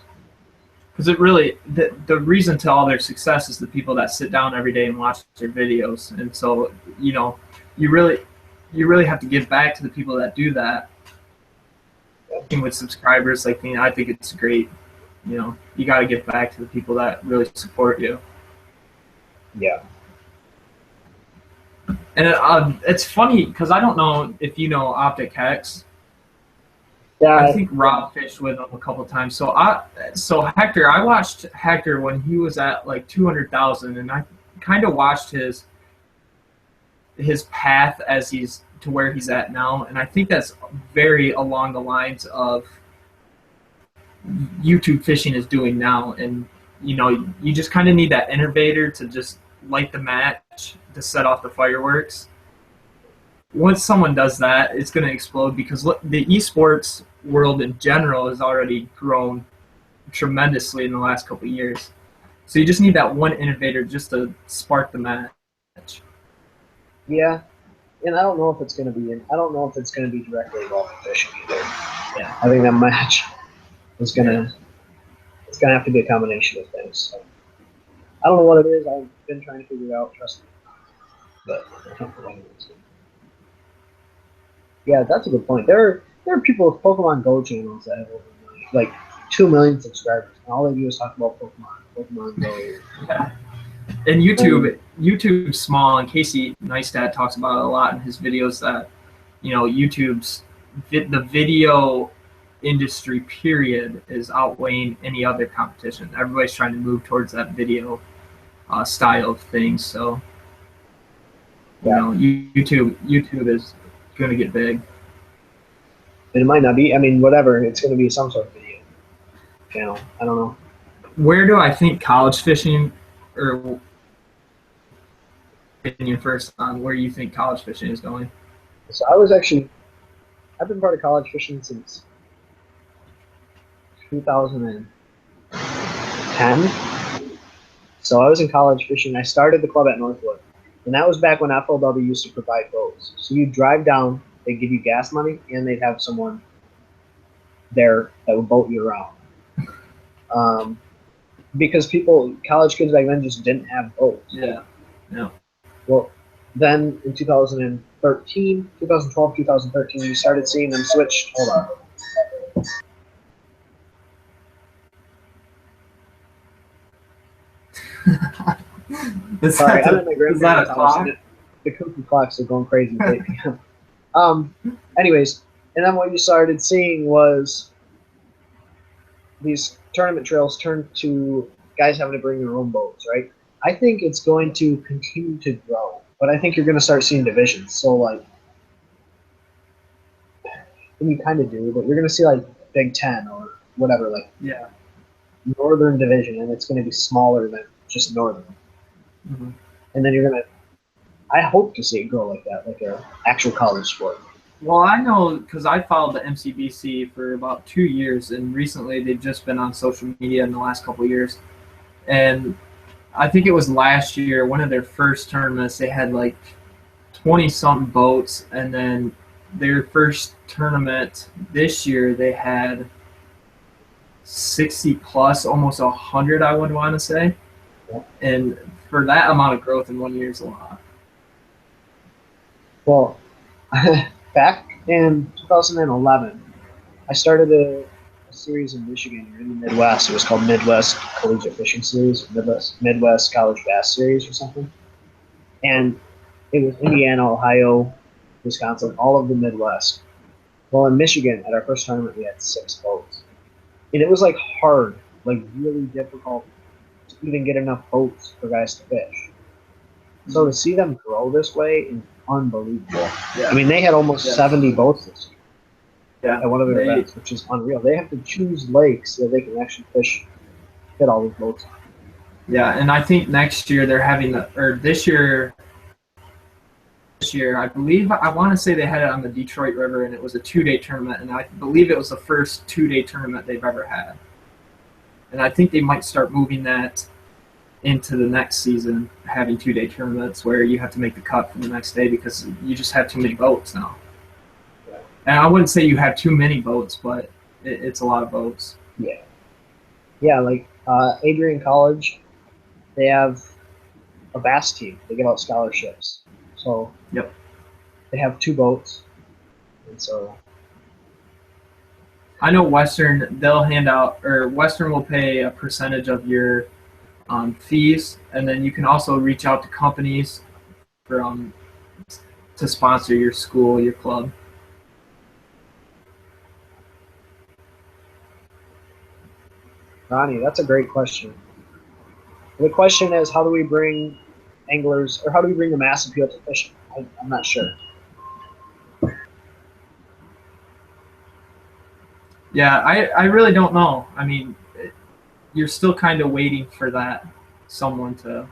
Because it really, the reason to all their success is the people that sit down every day and watch their videos. And so, you know, you really have to give back to the people that do that. With subscribers, like, you know, I think it's great. You know, you got to give back to the people that really support you. Yeah. And it's funny because I don't know if you know Optic Hex. Yeah, I think Rob fished with him a couple times. So Hector, I watched Hector when he was at like 200,000, and I kind of watched his path as he's to where he's at now, and I think that's very along the lines of YouTube fishing is doing now. And you know, you just kind of need that innovator to just light the match to set off the fireworks. Once someone does that, it's going to explode because the esports world in general has already grown tremendously in the last couple of years. So you just need that one innovator just to spark the match. Yeah, and I don't know if it's going to be directly involved in fishing either. Yeah, I think that match is gonna have to be a combination of things. So, I don't know what it is. I've been trying to figure it out. Trust me, but I don't know what it is. Yeah, that's a good point. There are people with Pokemon Go channels that have over like 2 million subscribers, and all they do is talk about Pokemon Go. And YouTube's small, and Casey Neistat talks about it a lot in his videos that, you know, the video industry period is outweighing any other competition. Everybody's trying to move towards that video style of things. So, you know, YouTube is going to get big. And it might not be. I mean, whatever. It's going to be some sort of video channel. I don't know. Where do I think college fishing, or opinion first on where you think college fishing is going? So I've been part of college fishing since 2010. So I was in college fishing. I started the club at Northwood, and that was back when FLW used to provide boats. So you drive down, they'd give you gas money, and they'd have someone there that would boat you around. Because college kids back then just didn't have boats. Yeah. No. Well, then in 2013, 2012, 2013, you started seeing them switch. Hold on. Sorry, I'm at my grandparents' house. The cuckoo clocks are going crazy. Anyways, and then what you started seeing was these tournament trails turned to guys having to bring their own boats, right? I think it's going to continue to grow, but I think you're going to start seeing divisions. So, like, and you kind of do, but you're going to see, like, Big Ten or whatever, like, Northern Division, and it's going to be smaller than just Northern. Mm-hmm. And then you're going to, I hope to see it grow like that, like an actual college sport. Well, I know because I followed the MCBC for about 2 years, and recently they've just been on social media in the last couple of years. And I think it was last year, one of their first tournaments, they had like 20 something boats, and then their first tournament this year they had 60 plus, almost 100, I would want to say. Yeah. And for that amount of growth in 1 year is a lot. Well, back in 2011, I started a series in Michigan here in the Midwest. It was called Midwest Collegiate Fishing Series, Midwest College Bass Series or something. And it was Indiana, Ohio, Wisconsin, all of the Midwest. Well, in Michigan, at our first tournament, we had 6 boats. And it was like hard, like really difficult to even get enough boats for guys to fish. So to see them grow this way is unbelievable. Yeah. I mean, they had almost 70 boats this year. Yeah. At one of their events, which is unreal. They have to choose lakes so they can actually fit all these boats. Yeah, and I think next year they're having this year, I believe, I want to say they had it on the Detroit River, and it was a 2-day tournament, and I believe it was the first 2-day tournament they've ever had. And I think they might start moving that into the next season, having 2-day tournaments where you have to make the cut for the next day because you just have too many boats now. And I wouldn't say you have too many boats, but it's a lot of boats. Yeah. Yeah, like Adrian College, they have a bass team. They give out scholarships. So yep, they have 2 boats. And so I know Western, they'll hand out, or Western will pay a percentage of your fees, and then you can also reach out to companies for, to sponsor your school, your club. Ronnie, that's a great question. The question is, how do we bring anglers, or how do we bring the mass appeal to fishing? I'm not sure. Yeah, I really don't know. I mean, you're still kind of waiting for that someone to.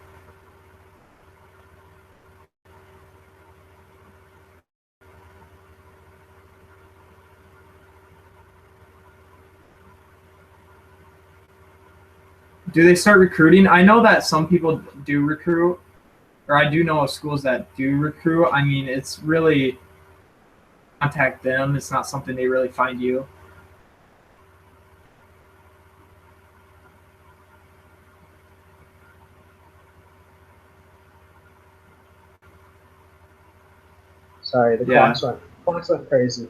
Do they start recruiting? I know that some people do recruit, or I do know of schools that do recruit. I mean, it's really contact them. It's not something they really find you. Sorry, the clocks went crazy.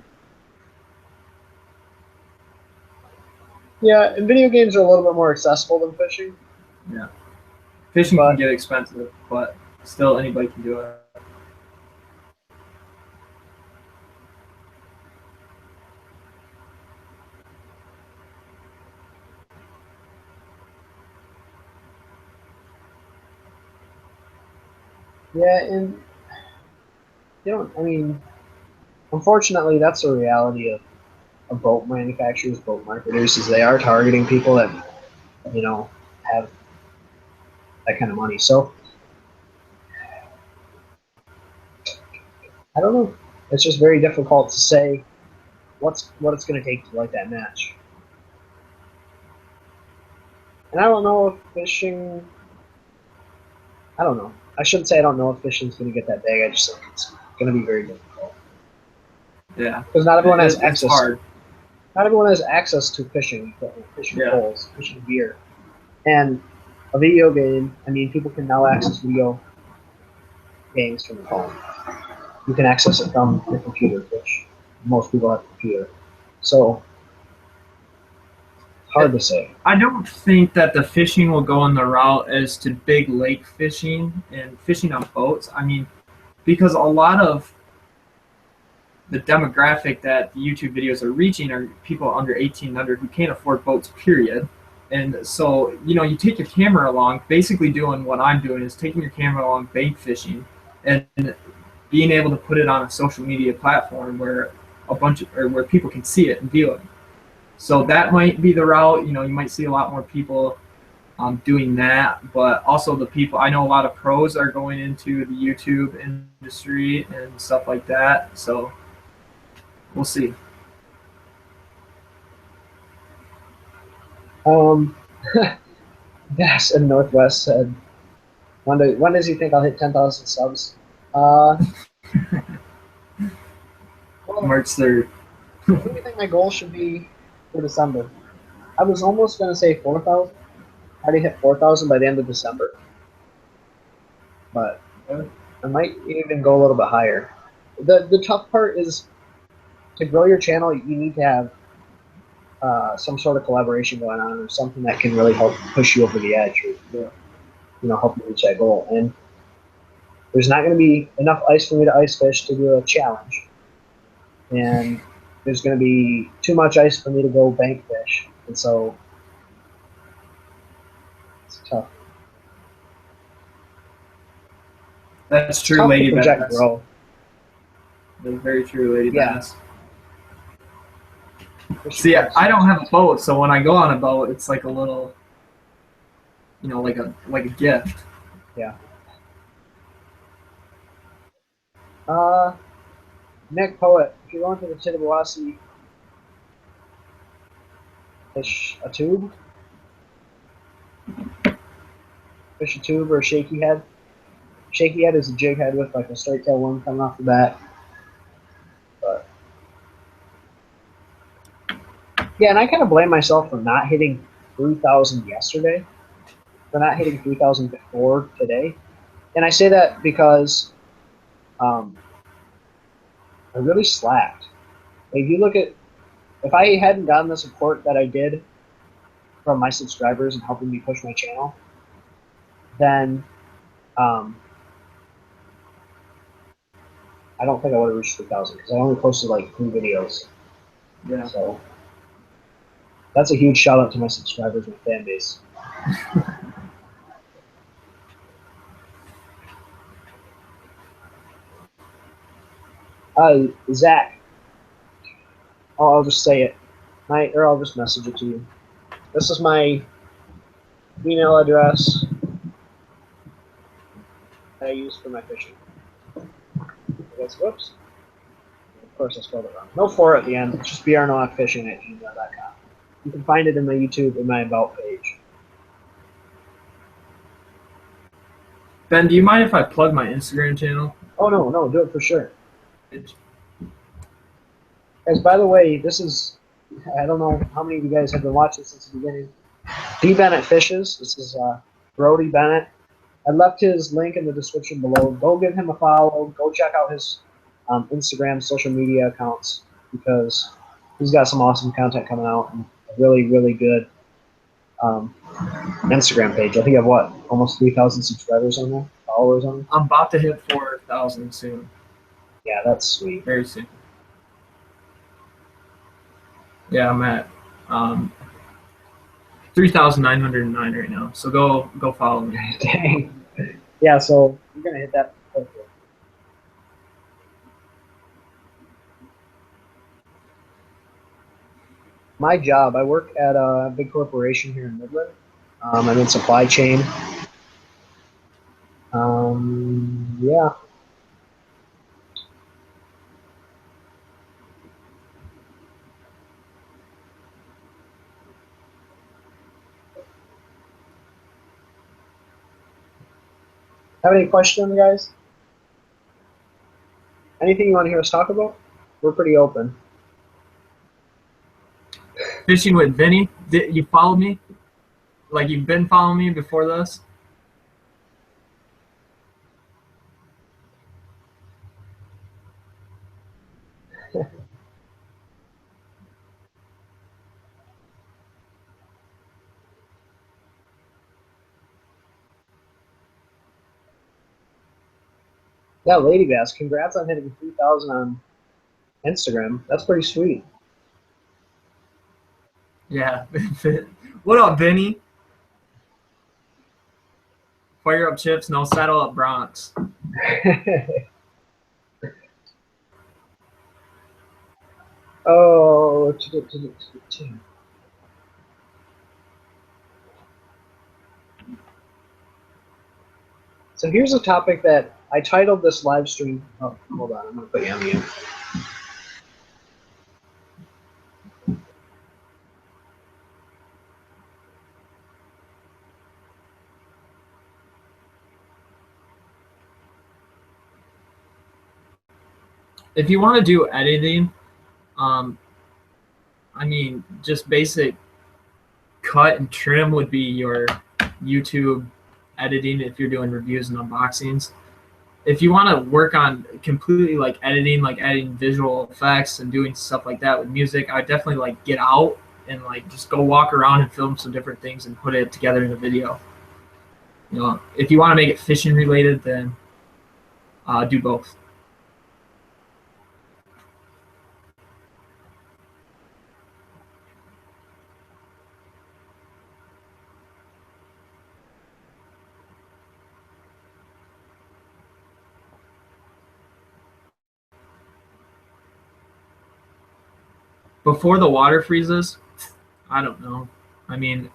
Yeah, and video games are a little bit more accessible than fishing. Yeah. Fishing can get expensive, but still anybody can do it. Yeah, and I mean, unfortunately, that's the reality of boat manufacturers, boat marketers, is they are targeting people that, have that kind of money. So, I don't know. It's just very difficult to say what it's going to take to light that match. And I don't know if fishing. I don't know. I shouldn't say I don't know if fishing's going to get that big. I just think it's going to be very difficult. Yeah. Because not everyone has access. It's hard. Not everyone has access to fishing poles, fishing gear, and a video game. I mean, people can now access video games from the phone. You can access it from your computer, which most people have a computer. So, hard to say. I don't think that the fishing will go in the route as to big lake fishing and fishing on boats. I mean, because a lot of the demographic that the YouTube videos are reaching are people under 1800 who can't afford boats, period. And so, you take your camera along, basically doing what I'm doing is taking your camera along bait fishing and being able to put it on a social media platform where where people can see it and view it. So that might be the route. You might see a lot more people doing that, but also I know a lot of pros are going into the YouTube industry and stuff like that. So We'll see. Bass in Northwest said, when does he think I'll hit 10,000 subs? Well, March 3rd. what do you think my goal should be for December? I was almost going to say 4,000. I already hit 4,000 by the end of December. But I might even go a little bit higher. The tough part is to grow your channel, you need to have some sort of collaboration going on or something that can really help push you over the edge or help you reach that goal. And there's not going to be enough ice for me to ice fish to do a challenge. And there's going to be too much ice for me to go bank fish. And so it's tough. That's true, Tough Lady to project Bass. grow. That's very true, Lady Bass. See, I don't have a boat, so when I go on a boat, it's like a little, like a gift. Yeah. Nick Poet, if you're going to the Tittabawassee, fish a tube? Fish a tube or a shaky head? Shaky head is a jig head with like a straight tail worm coming off the back. But yeah, and I kind of blame myself for not hitting 3,000 yesterday, for not hitting 3,000 before today. And I say that because I really slacked. If you look at, if I hadn't gotten the support that I did from my subscribers and helping me push my channel, then I don't think I would have reached 3,000 because I only posted like 3 videos. Yeah. So that's a huge shout out to my subscribers and fan base. Zach. Oh, I'll just say it. Or I'll just message it to you. This is my email address that I use for my fishing. Whoops. Of course I spelled it wrong. No 4 at the end. It's just brnowakfishing@gmail.com. You can find it in my YouTube in my About page. Ben, do you mind if I plug my Instagram channel? Oh, no, do it for sure. Guys, by the way, this is, I don't know how many of you guys have been watching since the beginning. D. Bennett Fishes. This is Brody Bennett. I left his link in the description below. Go give him a follow. Go check out his Instagram, social media accounts, because he's got some awesome content coming out and a really, really good Instagram page. I think I have almost 3,000 subscribers on there, followers on there. I'm about to hit 4,000 soon. Yeah, that's sweet. Very soon. Yeah, I'm at 3,909 right now. So go follow me. Dang. Yeah, so you're gonna hit that quickly. My job, I work at a big corporation here in Midland. I'm in supply chain. Yeah. Have any questions, guys? Anything you want to hear us talk about? We're pretty open. Fishing with Vinny. Did you follow me? Like you've been following me before this? Yeah, Lady Bass, congrats on hitting 3,000 on Instagram. That's pretty sweet. Yeah. What up, Vinny? Fire up chips, no saddle up Bronx. Oh, so here's a topic that I titled this live stream. Oh, hold on, I'm gonna put you on mute. if you want to do editing, I mean, just basic cut and trim would be your YouTube editing if you're doing reviews and unboxings. If you want to work on completely like editing, like adding visual effects and doing stuff like that with music, I definitely like get out and like just go walk around and film some different things and put it together in a video. You know, if you want to make it fishing related, then do both. Before the water freezes, I don't know. I mean,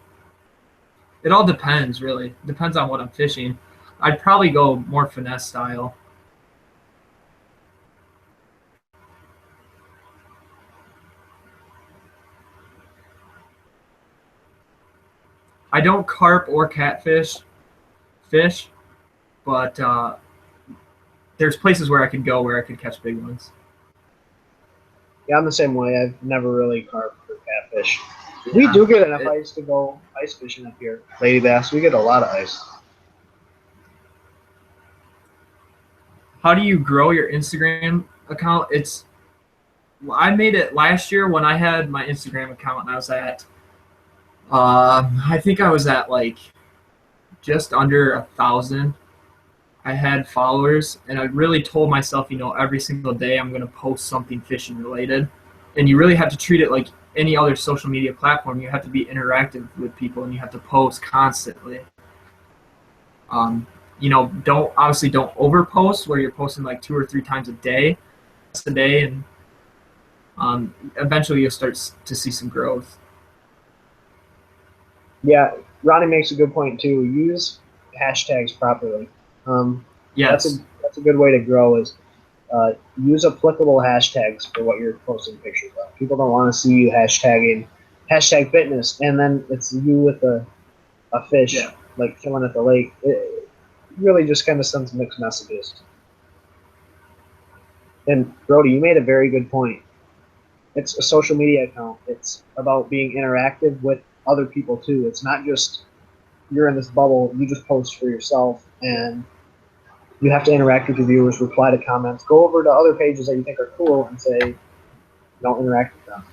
it all depends, really. Depends on what I'm fishing. I'd probably go more finesse style. I don't carp or catfish fish, but there's places where I could go where I could catch big ones. Yeah, I'm the same way. I've never really carped or catfish. We do get enough ice to go ice fishing up here. Lady bass, we get a lot of ice. How do you grow your Instagram account? I made it last year when I had my Instagram account, and I was at I think I was at like just under 1,000. I had followers, and I really told myself, you know, every single day I'm going to post something fishing related. And you really have to treat it like any other social media platform. You have to be interactive with people, and you have to post constantly. You know, don't overpost where you're posting like 2 or 3 times a day, and eventually you'll start to see some growth. Yeah, Ronnie makes a good point too. Use hashtags properly. Yes. That's a good way to grow is use applicable hashtags for what you're posting pictures of. People don't want to see you hashtag fitness, and then it's you with a fish like chilling at the lake. It really just kind of sends mixed messages. And Brody, you made a very good point. It's a social media account. It's about being interactive with other people too. It's not just you're in this bubble, you just post for yourself, and you have to interact with your viewers, reply to comments, go over to other pages that you think are cool and say, don't interact with them.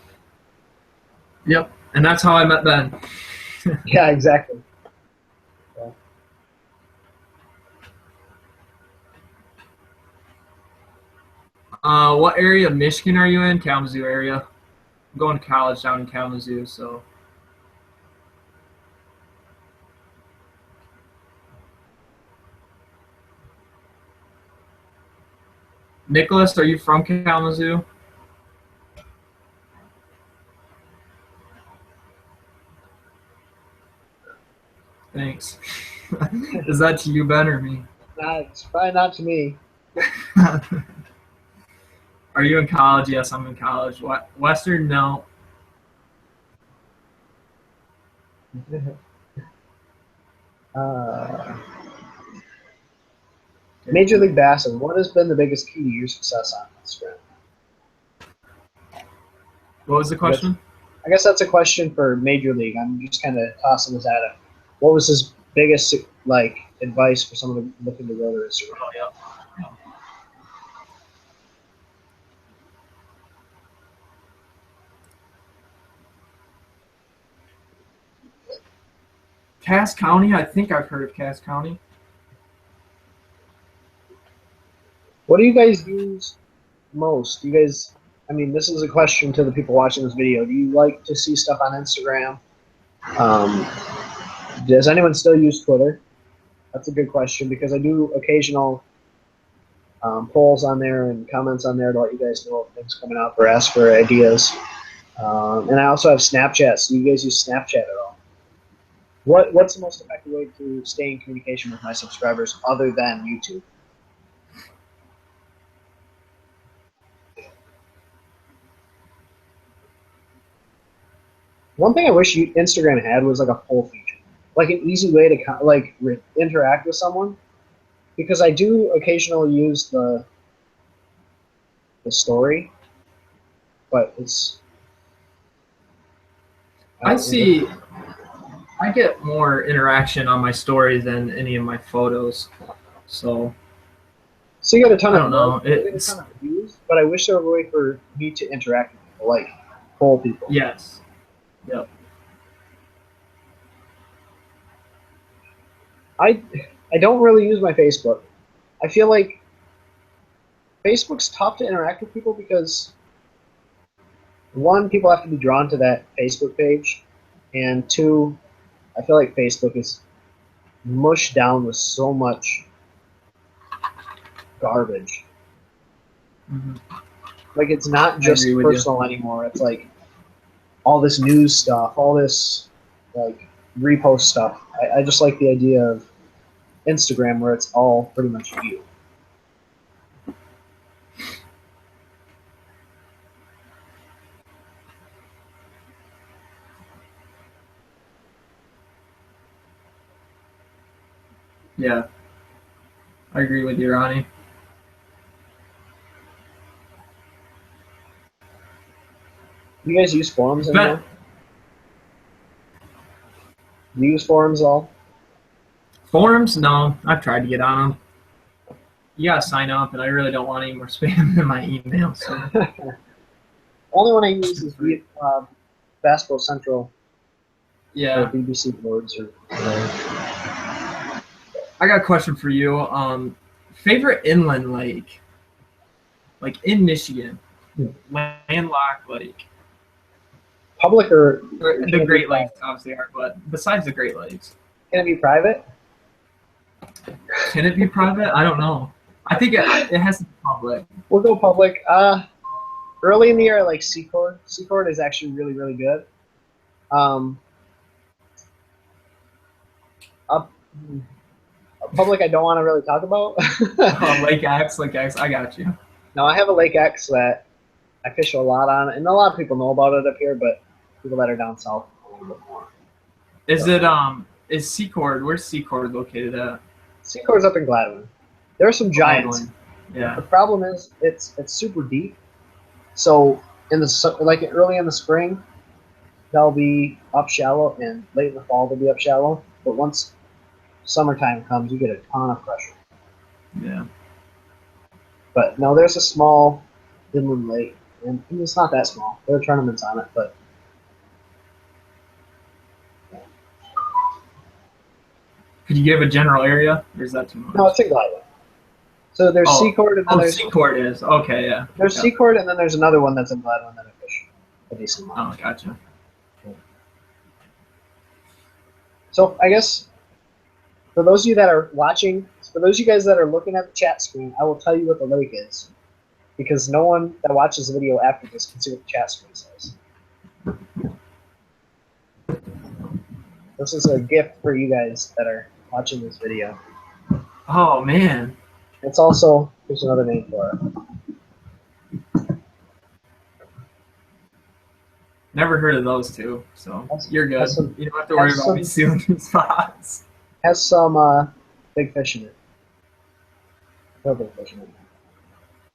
Yep, and that's how I met Ben. Yeah, exactly. What area of Michigan are you in? Kalamazoo area. I'm going to college down in Kalamazoo, so. Nicholas, are you from Kalamazoo? Thanks. Is that to you, Ben, or me? It's probably not to me. Are you in college? Yes, I'm in college. What? Western? No. Major League Bassin, what has been the biggest key to your success on Instagram? What was the question? I guess that's a question for Major League. I'm just kind of tossing this at him. What was his biggest advice for someone looking to grow their Instagram? Oh, yeah. Cass County? I think I've heard of Cass County. What do you guys use most? Do you guys, I mean, this is a question to the people watching this video. Do you like to see stuff on Instagram? Does anyone still use Twitter? That's a good question because I do occasional polls on there and comments on there to let you guys know if things coming up or ask for ideas. And I also have Snapchat. So you guys use Snapchat at all? What's the most effective way to stay in communication with my subscribers other than YouTube? One thing I wish Instagram had was like a poll feature, like an easy way to interact with someone. Because I do occasionally use the the story, but it's. I see. I get more interaction on my story than any of my photos, so. So you got a ton I don't know. of views, but I wish there were a way for me to interact with people, like poll people. Yes. Yep. I don't really use my Facebook. I feel like Facebook's tough to interact with people because one, people have to be drawn to that Facebook page, and two, I feel like Facebook is mushed down with so much garbage. Mm-hmm. Like, it's not just personal anymore. It's like all this news stuff, all this like repost stuff. I just like the idea of Instagram where it's all pretty much you. Yeah. I agree with you, Ronnie. You guys use forums anymore? Do you use forums at all? Forums? No. I've tried to get on them. You gotta sign up, and I really don't want any more spam in my email. So. Only one I use is Basketball Central. Yeah. Or BBC boards or whatever. I got a question for you. Favorite inland lake? Like in Michigan. Landlocked lake. Public or the Great Lakes obviously are, but besides the Great Lakes. Can it be private? Can it be private? I don't know. I think it has to be public. We'll go public. Early in the year, I like Secord. Secord is actually really, really good. Public, I don't want to really talk about. Lake X. I got you. No, I have a Lake X that I fish a lot on, and a lot of people know about it up here, but people that are down south a little bit more. Is Secord? Where's Secord located at? Secord's up in Gladwin. There are some giants. Yeah. The problem is it's super deep. So early in the spring, they'll be up shallow, and late in the fall they'll be up shallow. But once summertime comes, you get a ton of pressure. Yeah. But no, there's a small inland lake, and it's not that small. There are tournaments on it, but. Could you give a general area, or is that too much? No, it's in Gladwin. So there's Secord, and then there's Secord is okay, yeah. There's Secord, and then there's another one that's in Gladwin that I fish a decent amount. Oh, gotcha. So I guess for those of you that are watching, for those of you guys that are looking at the chat screen, I will tell you what the lake is, because no one that watches the video after this can see what the chat screen says. This is a gift for you guys that are watching this video. Oh man. It's also, there's another name for it. Never heard of those two, so you're good. You don't have to worry about me stealing these spots. Has some big fish in it. No big fish in it.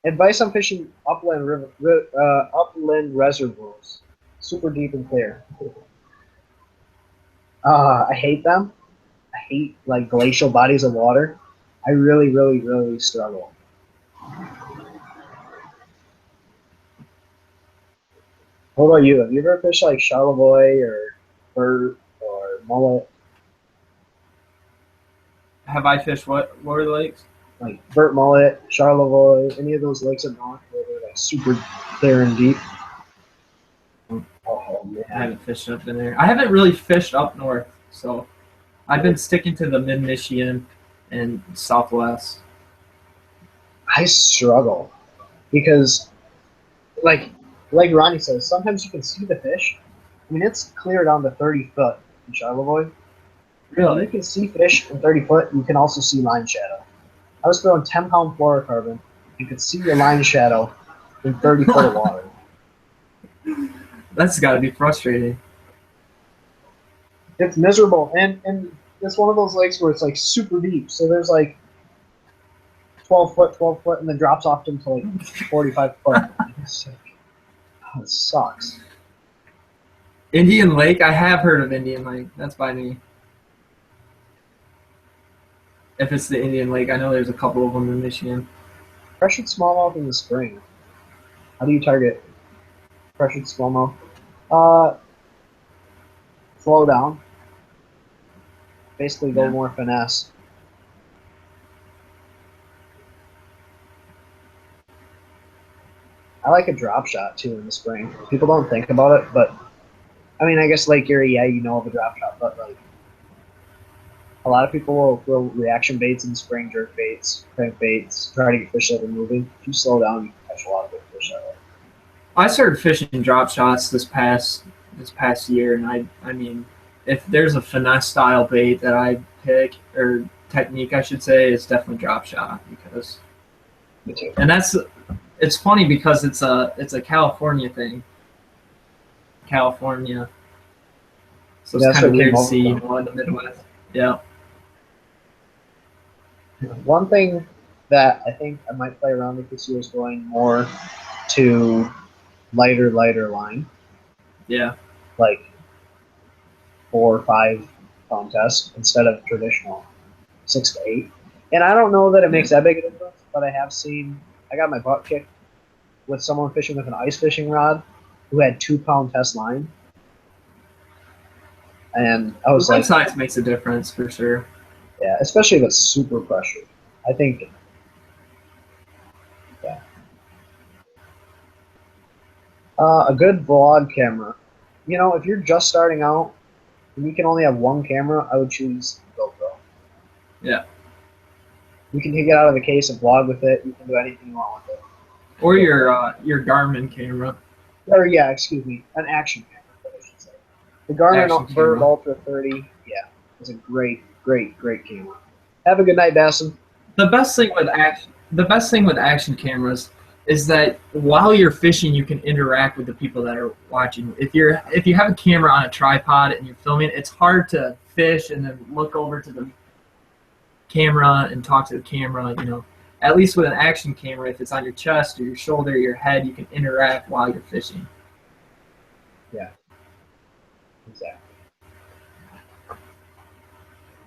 Advice on fishing upland reservoirs. Super deep and clear. I hate them. I hate like glacial bodies of water. I really, really, really struggle. What about you? Have you ever fished like Charlevoix or Burt or Mullet? Have I fished what were the lakes? Like Burt, Mullet, Charlevoix, any of those lakes up north where they're like super clear and deep? Oh, man. I haven't fished up in there. I haven't really fished up north, so I've been sticking to the mid-Michigan and Southwest. I struggle because, like Ronnie says, sometimes you can see the fish. I mean, it's clear down to 30 foot in Charlevoix. Really? You can see fish in 30 foot. You can also see line shadow. I was throwing 10-pound fluorocarbon. You could see your line shadow in 30 foot of water. That's got to be frustrating. It's miserable, and it's one of those lakes where it's like super deep. So there's like 12 foot, and then drops off to like 45 foot. It's like, oh, it sucks. Indian Lake? I have heard of Indian Lake. That's by me. If it's the Indian Lake, I know there's a couple of them in Michigan. Pressured smallmouth in the spring. How do you target pressured smallmouth? Slow down. Basically, go more finesse. I like a drop shot too in the spring. People don't think about it, but I mean, I guess Lake Erie, yeah, you know of a drop shot, but like a lot of people will throw reaction baits in the spring, jerk baits, crank baits, try to get fish that are moving. If you slow down, you can catch a lot of good fish that way. I started fishing drop shots this past year, and I mean, if there's a finesse style bait that I pick, or technique I should say, it's definitely drop shot, because Me too. and it's funny because it's a California thing. California. So it's kind of weird to see, you know, in the Midwest. Yeah. One thing that I think I might play around with this year is going more to lighter line. Yeah. Like 4 or 5 pound test instead of traditional 6 to 8. And I don't know that it makes that big a difference, but I have seen, I got my butt kicked with someone fishing with an ice fishing rod who had 2 pound test line. And I was like, size makes a difference for sure. Yeah, especially if it's super pressured. I think, yeah. A good vlog camera. You know, if you're just starting out and you can only have one camera, I would choose GoPro. Yeah. You can take it out of the case and vlog with it. You can do anything you want with it. Or your Garmin camera. Or yeah, excuse me, an action camera, I should say. The Garmin Vert Ultra 30, yeah, is a great camera. Have a good night, Basson. The best thing with action cameras is that while you're fishing, you can interact with the people that are watching. If you have a camera on a tripod and you're filming, it's hard to fish and then look over to the camera and talk to the camera. You know, at least with an action camera, if it's on your chest or your shoulder or your head, you can interact while you're fishing. Yeah, exactly.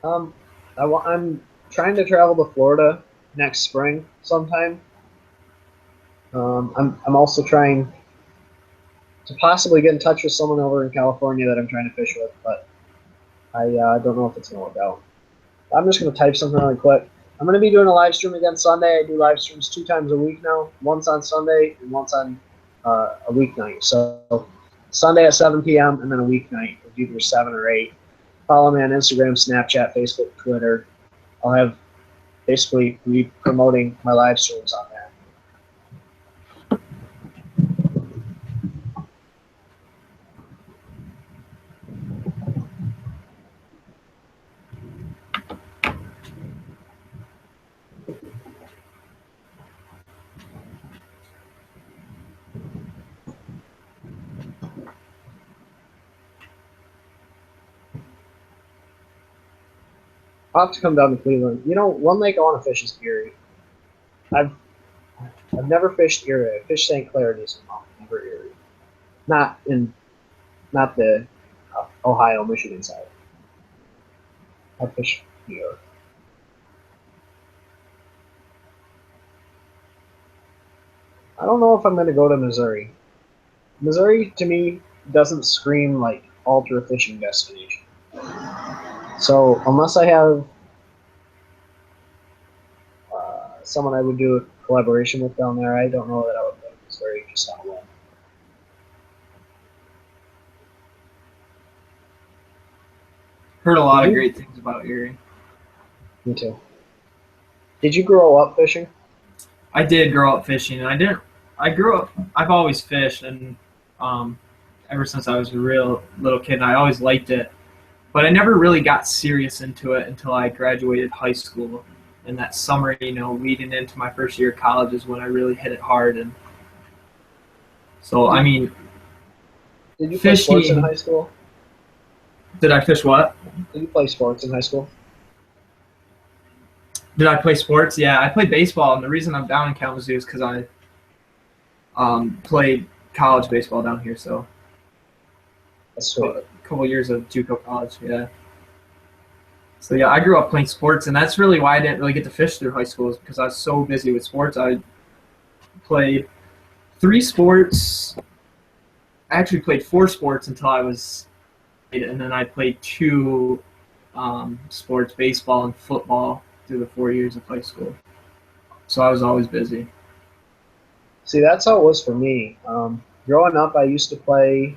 I'm trying to travel to Florida next spring sometime. I'm also trying to possibly get in touch with someone over in California that I'm trying to fish with, but I don't know if it's going to work out. I'm just going to type something really quick. I'm going to be doing a live stream again Sunday. I do live streams 2 times a week now. Once on Sunday and once on a weeknight. So Sunday at 7 p.m. and then a weeknight of either 7 or 8. Follow me on Instagram, Snapchat, Facebook, Twitter. I'll have basically be promoting my live streams on there. I'll have to come down to Cleveland. You know, one lake I want to fish is Erie. I've never fished Erie. I fished St. Clair decent amount, never Erie. Not the Ohio, Michigan side. I fished New York. I don't know if I'm going to go to Missouri. Missouri, to me, doesn't scream like ultra fishing destination. So unless I have someone I would do a collaboration with down there, I don't know that I would go to Missouri just on a whim. Heard a lot of great things about Erie. Me too. Did you grow up fishing? I did grow up fishing, and I've always fished, and ever since I was a real little kid, and I always liked it. But I never really got serious into it until I graduated high school. And that summer, you know, leading into my first year of college is when I really hit it hard. And so, I mean, did you play sports in high school? Did I fish what? Did you play sports in high school? Did I play sports? Yeah, I played baseball, and the reason I'm down in Kalamazoo is because I played college baseball down here, so That's sweet. a couple years of JUCO college, yeah. So yeah, I grew up playing sports, and that's really why I didn't really get to fish through high school, is because I was so busy with sports. I played 3 sports. I actually played 4 sports until I was 8, and then I played 2 sports, baseball and football, through the 4 years of high school. So I was always busy. See, that's how it was for me. Growing up, I used to play.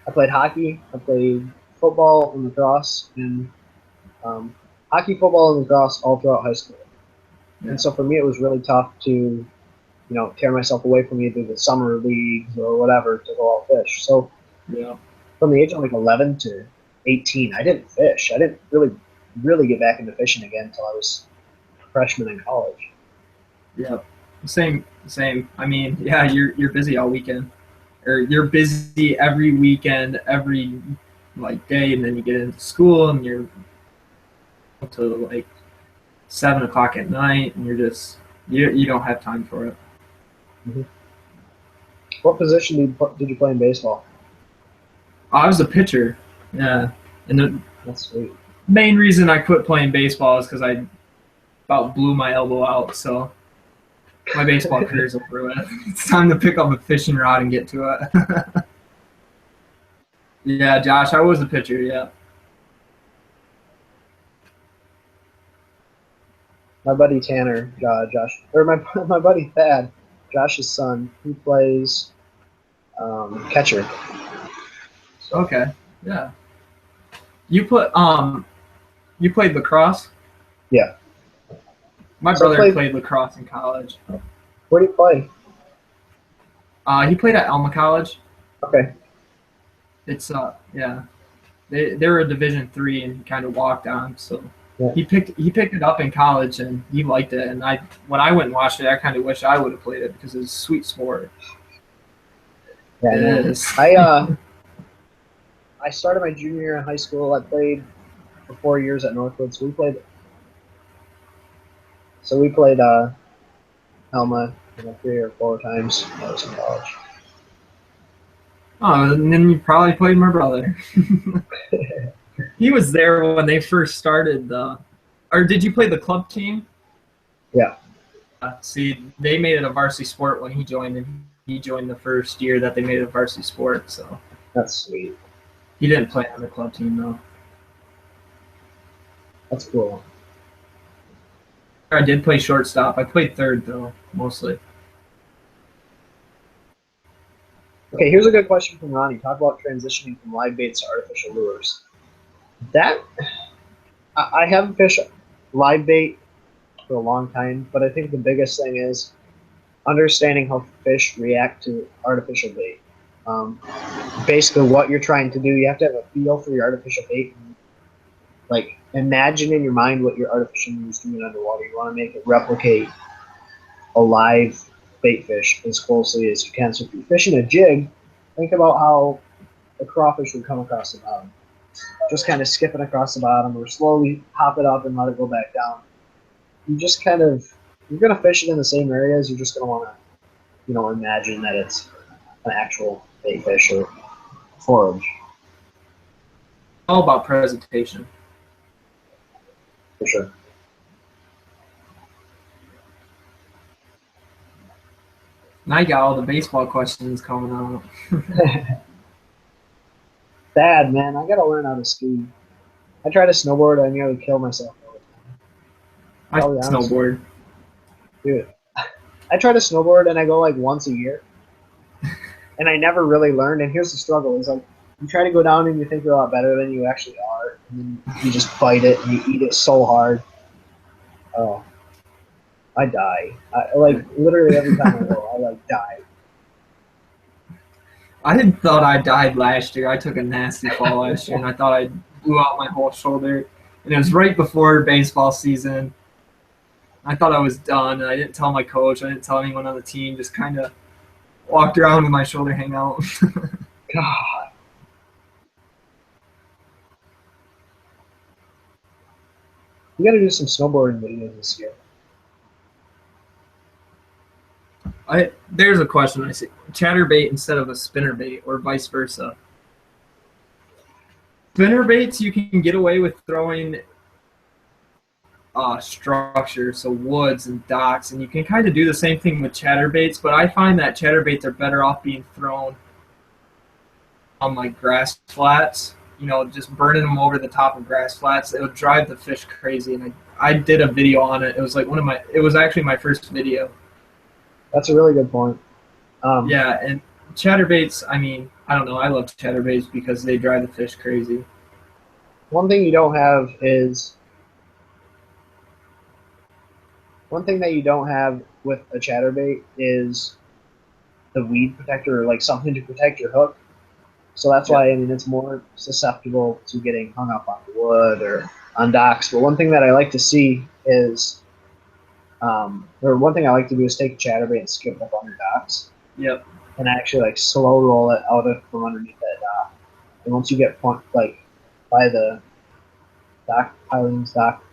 I played hockey. I played football and lacrosse, and hockey, football, and lacrosse all throughout high school. Yeah. And so for me, it was really tough to, tear myself away from either the summer leagues or whatever to go out fish. So Yeah. from the age of like 11 to 18, I didn't fish. I didn't really get back into fishing again until I was a freshman in college. Yeah. Same. I mean, yeah, you're busy all weekend, or you're busy every weekend, every day, and then you get into school and you're until like 7 o'clock at night, and you're just you don't have time for it. Mm-hmm. What position did you play in baseball? I was a pitcher, yeah, and That's sweet. main reason I quit playing baseball is because I about blew my elbow out, so my baseball career's over with. It's time to pick up a fishing rod and get to it. Yeah, Josh, I was a pitcher, yeah. My buddy Tanner, Josh, or my buddy Thad, Josh's son, he plays catcher. So, Okay, yeah. You played lacrosse? yeah. My So I brother played lacrosse in college. Where do you play? He played at Alma College. Okay. It's yeah. They were a Division III, and he kind of walked on. So Yeah. he picked it up in college, and he liked it. And when I went and watched it, I kind of wish I would have played it because it's a sweet sport. Yeah, It is. I started my junior year in high school. I played for 4 years at Northwood. So we played Alma 3 or 4 times when I was in college. Oh, and then you probably played my brother. He was there when they first started or did you play the club team? Yeah. See, they made it a varsity sport when he joined, and he joined the first year that they made it a varsity sport. So That's sweet. he didn't play on the club team though. That's cool. I did play shortstop. I played third though, mostly. Okay, here's a good question from Ronnie. Talk about transitioning from live baits to artificial lures. I haven't fished live bait for a long time, but I think the biggest thing is understanding how fish react to artificial bait. Basically, what you're trying to do, you have to have a feel for your artificial bait. Like, imagine in your mind what your artificial lure is doing underwater. You want to make it replicate a live bait fish as closely as you can. So if you're fishing a jig, think about how a crawfish would come across the bottom. Just kind of skipping across the bottom, or slowly hop it up and let it go back down. You just kind of, you're going to fish it in the same areas. You're just going to want to, imagine that it's an actual bait fish or forage. All about presentation. For sure. Now you got all the baseball questions coming out. Bad, man. I got to learn how to ski. I try to snowboard. I nearly kill myself all the time. I snowboard. Dude, I try to snowboard and I go like once a year. And I never really learned. And here's the struggle. Is like, you try to go down and you think you're a lot better than you actually are. And then you just fight it and you eat it so hard. Oh, I die. Literally every time I go, I die. I thought I died last year. I took a nasty fall last year, and I thought I blew out my whole shoulder. And it was right before baseball season. I thought I was done. I didn't tell my coach. I didn't tell anyone on the team. Just kind of walked around with my shoulder hanging out. God. You got to do some snowboarding videos this year. There's a question I see. Chatterbait instead of a spinnerbait or vice versa. Spinnerbaits you can get away with throwing structure, so woods and docks, and you can kind of do the same thing with chatterbaits, but I find that chatterbaits are better off being thrown on like grass flats, you know, just burning them over the top of grass flats. It would drive the fish crazy, and I did a video on it. It was like it was actually my first video. That's a really good point. Yeah, and chatterbaits, I mean, I don't know, I love chatterbaits because they drive the fish crazy. One thing you don't have is One thing that you don't have with a chatterbait is the weed protector, or like something to protect your hook. So that's why, I mean, it's more susceptible to getting hung up on wood or on docks. But one thing that I like to see is, or one thing I like to do is take a chatterbait and skip it up on your docks. Yep. And actually like slow roll it out from underneath that dock. And once you get like by the dock pilings, dock,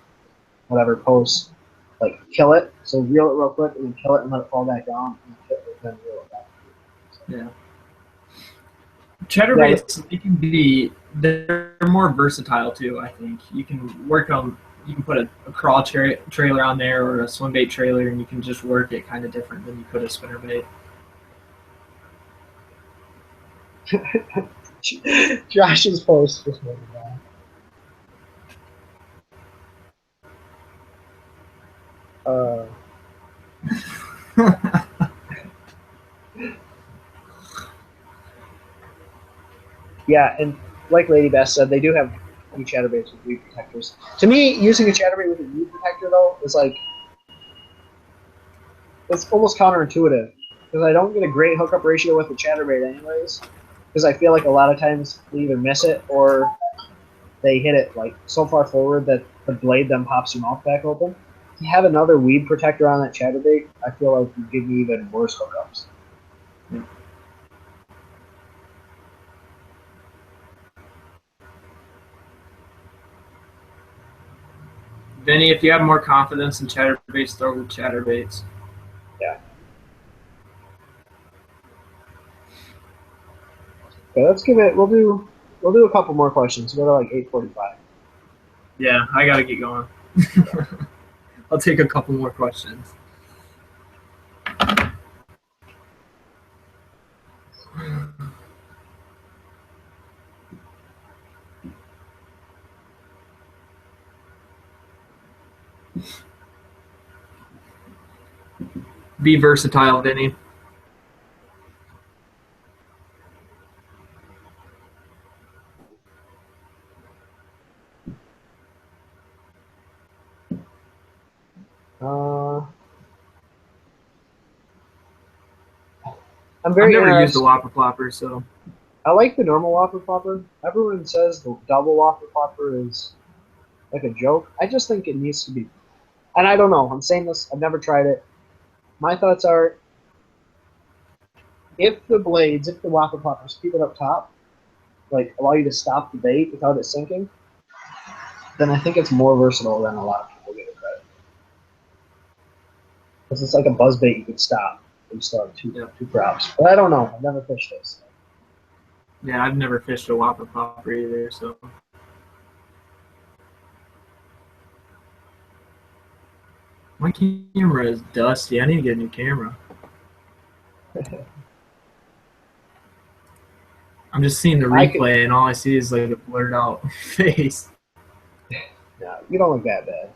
whatever post, like kill it. So reel it real quick and then kill it and let it fall back down and then reel it back. So, yeah. Chatterbaits, they're more versatile too, I think. You can put a crawl trailer on there or a swim bait trailer, and you can just work it kind of different than you could a spinnerbait. Josh's post just made me laugh. Yeah, and like Lady Beth said, they do have chatterbaits with weed protectors. To me, using a chatterbait with a weed protector though is like, it's almost counterintuitive because I don't get a great hookup ratio with the chatterbait anyways, because I feel like a lot of times they either miss it or they hit it like so far forward that the blade then pops your mouth back open. If you have another weed protector on that chatterbait, I feel like you give me even worse hookups. Yeah. Vinny, if you have more confidence in chatterbaits, throw with chatterbaits. Yeah. Okay, let's give it. We'll do a couple more questions. We'll go to like 8:45. Yeah, I gotta get going. I'll take a couple more questions. Be versatile, Vinny. I'm very I've never used a interested. whopper plopper, so I like the normal whopper plopper. Everyone says the double whopper plopper is like a joke. I just think it needs to be. And I don't know. I'm saying this. I've never tried it. My thoughts are, if the whopper ploppers keep it up top, like allow you to stop the bait without it sinking, then I think it's more versatile than a lot of people give it credit. Because it's like a buzz bait you can stop. You still have two props. But I don't know. I've never fished this. yeah, I've never fished a whopper plopper either, so. My camera is dusty. I need to get a new camera. I'm just seeing the replay, and all I see is like a blurred out face. No, you don't look that bad.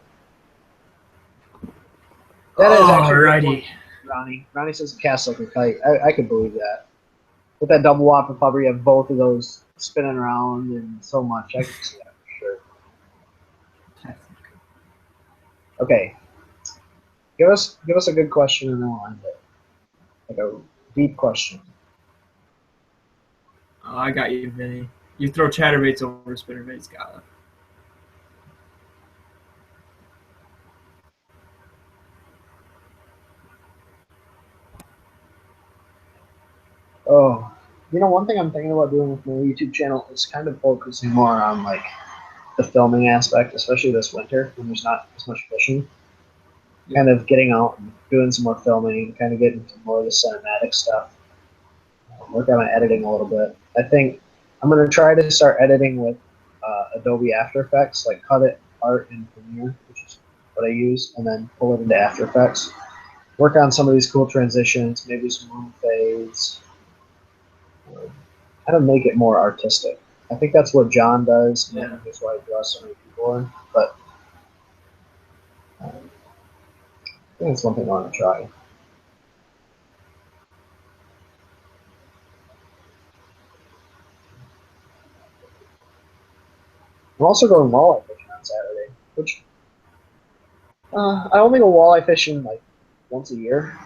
That is actually alrighty. Ronnie. Ronnie says the cast like a kite. I could believe that. With that double whopper plopper, you have both of those spinning around and so much. I can see that for sure. Okay. Give us a good question and then we'll end it. Like a deep question. Oh, I got you, Vinny. You throw chatterbaits over spinnerbaits, got it. Oh, one thing I'm thinking about doing with my YouTube channel is kind of focusing more on like the filming aspect, especially this winter when there's not as much fishing. Kind of getting out and doing some more filming, kind of getting into more of the cinematic stuff. Work on my editing a little bit. I think I'm going to try to start editing with Adobe After Effects, like cut it, art in Premiere, which is what I use, and then pull it into After Effects. Work on some of these cool transitions, maybe some moon fades. Kind of make it more artistic. I think that's what John does, and I think that's why he draws so many people in. But I think it's one thing I want to try. I'm also going walleye fishing on Saturday, which I only go walleye fishing like once a year,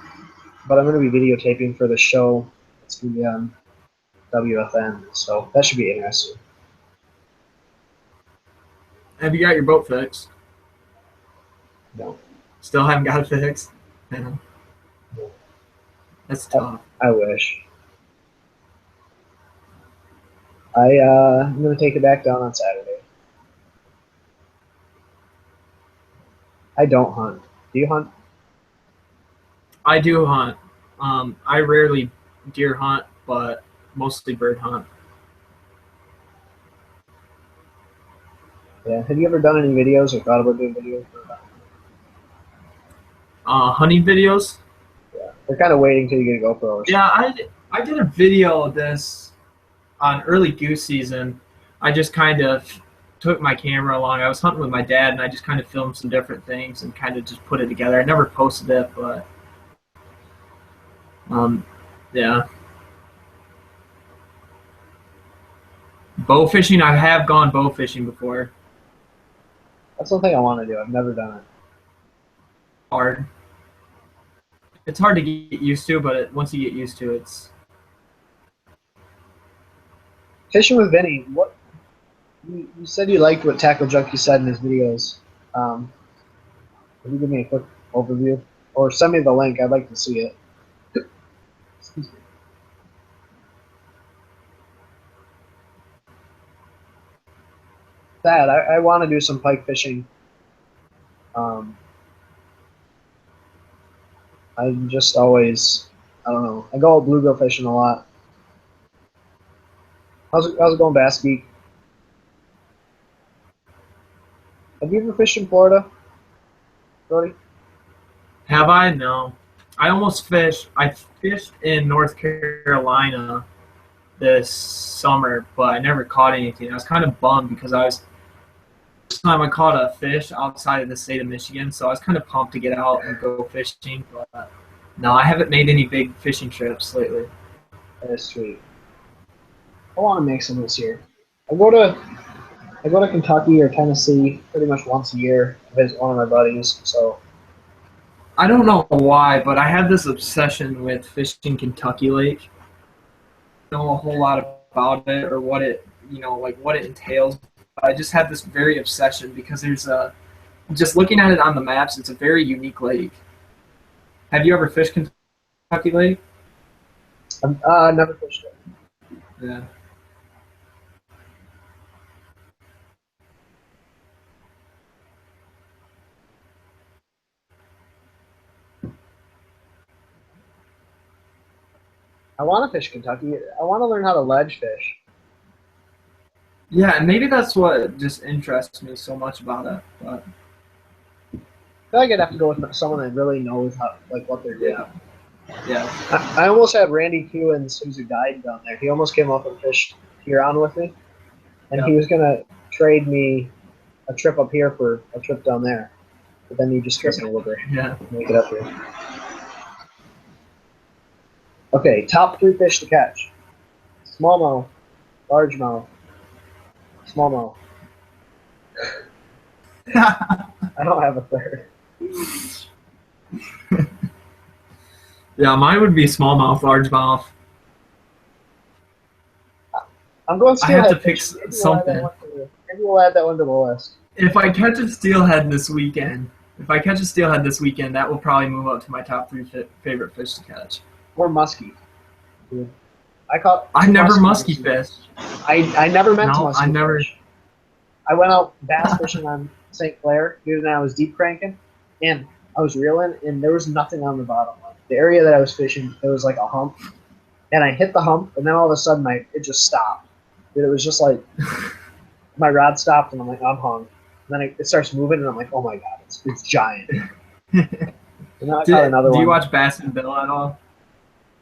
but I'm going to be videotaping for the show. It's going to be on WFN, so that should be interesting. Have you got your boat fixed? No. Still haven't got it fixed? Yeah. No. That's tough. I wish. I'm going to take it back down on Saturday. I don't hunt. Do you hunt? I do hunt. I rarely deer hunt, but mostly bird hunt. Yeah. Have you ever done any videos or thought about doing videos? Hunting videos? Yeah. They're kind of waiting till you get a GoPro or something. Yeah, I did a video of this on early goose season. I just kind of took my camera along. I was hunting with my dad, and I just kind of filmed some different things and kind of just put it together. I never posted it, but yeah. Bow fishing, I have gone bow fishing before. That's one thing I want to do. I've never done it. Hard. It's hard to get used to, but once you get used to it, it's... Fishing with Vinny, what you said you liked what Tackle Junkie said in his videos. Can you give me a quick overview? Or send me the link. I'd like to see it. Excuse me. That I want to do some pike fishing. I'm just always, I don't know. I go out bluegill fishing a lot. How's it going, Bass Geek? Have you ever fished in Florida, Brody? Have I? No. I almost fished. I fished in North Carolina this summer, but I never caught anything. I was kind of bummed because first time I caught a fish outside of the state of Michigan, so I was kind of pumped to get out and go fishing. But no, I haven't made any big fishing trips lately. That is sweet. I want to make some this year. I go to Kentucky or Tennessee pretty much once a year to visit one of my buddies. So I don't know why, but I have this obsession with fishing Kentucky Lake. I don't know a whole lot about it or what it, like what it entails. I just have this very obsession because just looking at it on the maps, it's a very unique lake. Have you ever fished Kentucky Lake? I've never fished it. Yeah. I want to fish Kentucky. I want to learn how to ledge fish. Yeah, and maybe that's what just interests me so much about it. But I feel like I'd have to go with someone that really knows what they're doing. Yeah. I almost had Randy Kewins, who's a guide down there. He almost came up and fished Huron with me, and he was gonna trade me a trip up here for a trip down there. But then he just doesn't live there. Yeah. Make it up here. Okay, top 3 fish to catch: smallmouth, largemouth, smallmouth. I don't have a third. Yeah, mine would be smallmouth, largemouth. I'm going Steelhead. I have to pick something. Maybe we'll add that one to the list. If I catch a Steelhead this weekend, that will probably move up to my top 3 favorite fish to catch. Or muskie. I never muskie fished. I never meant to muskie fish. I went out bass fishing on St. Clair, dude, and I was deep cranking, and I was reeling, and there was nothing on the bottom. Like, the area that I was fishing, there was like a hump, and I hit the hump, and then all of a sudden, it just stopped. Dude, it was just like my rod stopped, and I'm like, I'm hung. And then it starts moving, and I'm like, oh my god, it's giant. And then I caught another one. Do you watch Bass and Bill at all?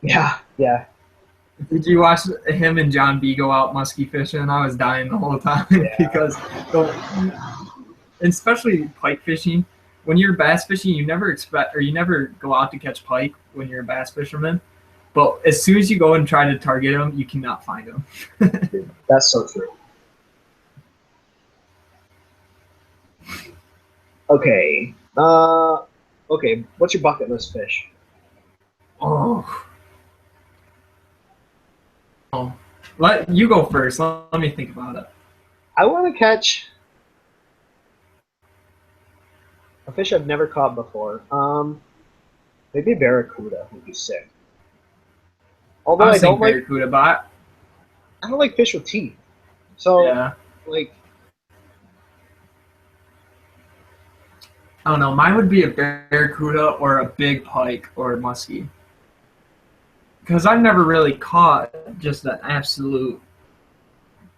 Yeah, yeah. Did you watch him and John B go out muskie fishing? I was dying the whole time because, especially pike fishing, when you're bass fishing, you never expect, or you never go out to catch pike when you're a bass fisherman. But as soon as you go and try to target them, you cannot find them. That's so true. Okay. Okay. What's your bucket list fish? Oh. Let you go first. Let me think about it. I want to catch a fish I've never caught before. Maybe a barracuda would be sick. Although I don't like barracuda, but I don't like fish with teeth. So yeah. like I don't know. Mine would be a barracuda or a big pike or a muskie. Because I've never really caught just an absolute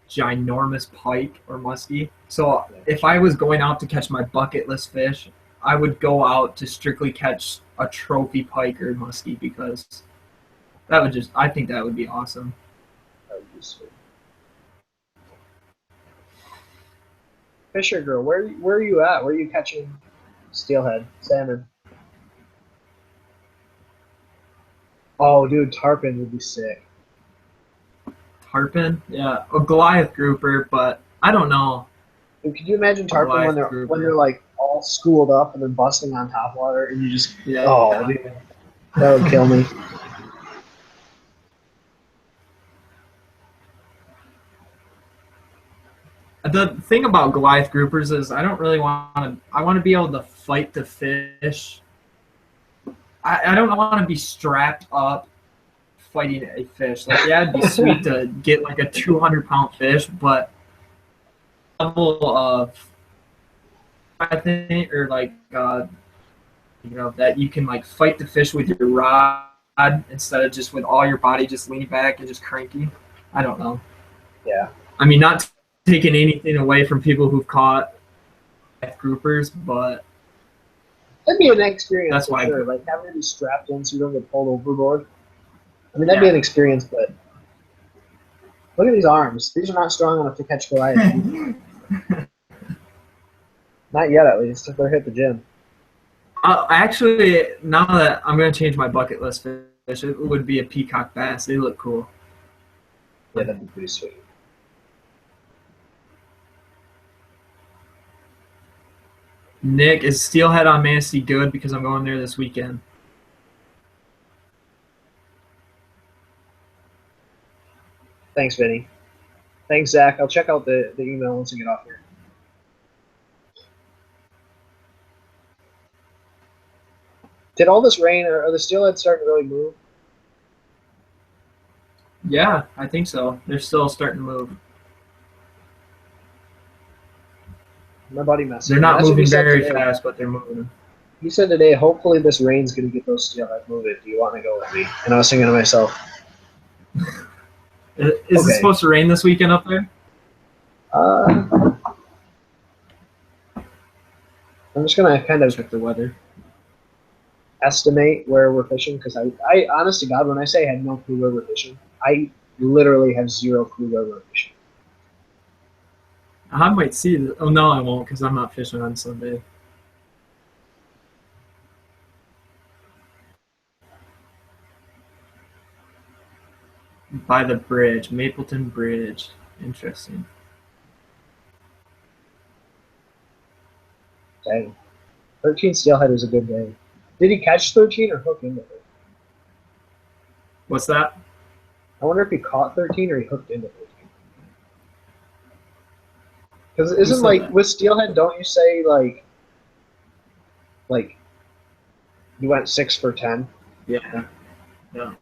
ginormous pike or muskie. So if I was going out to catch my bucket list fish, I would go out to strictly catch a trophy pike or muskie because that would just, I think that would be awesome. that would be sweet. Fisher girl, where are you at? Where are you catching steelhead, salmon? Oh, dude, tarpon would be sick. Tarpon, yeah, a Goliath grouper, but I don't know. Dude, could you imagine tarpon when they're like all schooled up and then busting on top water and you just dude, that would kill me. The thing about Goliath groupers is I don't really want to. I want to be able to fight the fish. I don't want to be strapped up fighting a fish. Like, yeah, it'd be sweet to get like a 200-pound fish, but level of, I think, or like that you can like fight the fish with your rod instead of just with all your body just leaning back and just cranky. I don't know. Yeah. I mean, not taking anything away from people who've caught groupers, but that'd be an experience. That's for why sure. Like having to be strapped in so you don't get pulled overboard. I mean, that'd be an experience, but look at these arms. These are not strong enough to catch Goliath. Not yet, at least. If they're hit the gym. Actually, now that I'm going to change my bucket list fish, it would be a peacock bass. They look cool. Yeah, that'd be pretty sweet. Nick, is Steelhead on Manistee good? Because I'm going there this weekend. Thanks, Vinny. Thanks, Zach. I'll check out the email once I get off here. Did all this rain, or are the steelheads starting to really move? Yeah, I think so. They're still starting to move. My buddy messaged. They're not moving very fast, but they're moving. He said today, hopefully this rain's going to get those steelhead moving. Do you want to go with me? And I was thinking to myself, is it supposed to rain this weekend up there? I'm just going to kind of check the weather. Estimate where we're fishing, because I honest to God, when I say I have no clue where we're fishing, I literally have zero clue where we're fishing. I might see this. Oh, no, I won't, because I'm not fishing on Sunday. By the bridge, Mapleton Bridge. Interesting. Dang. 13 steelhead is a good day. Did he catch 13 or hook into 13? What's that? I wonder if he caught 13 or he hooked into 13. Because isn't like with steelhead, don't you say like you went 6 for 10? Yeah. Yeah.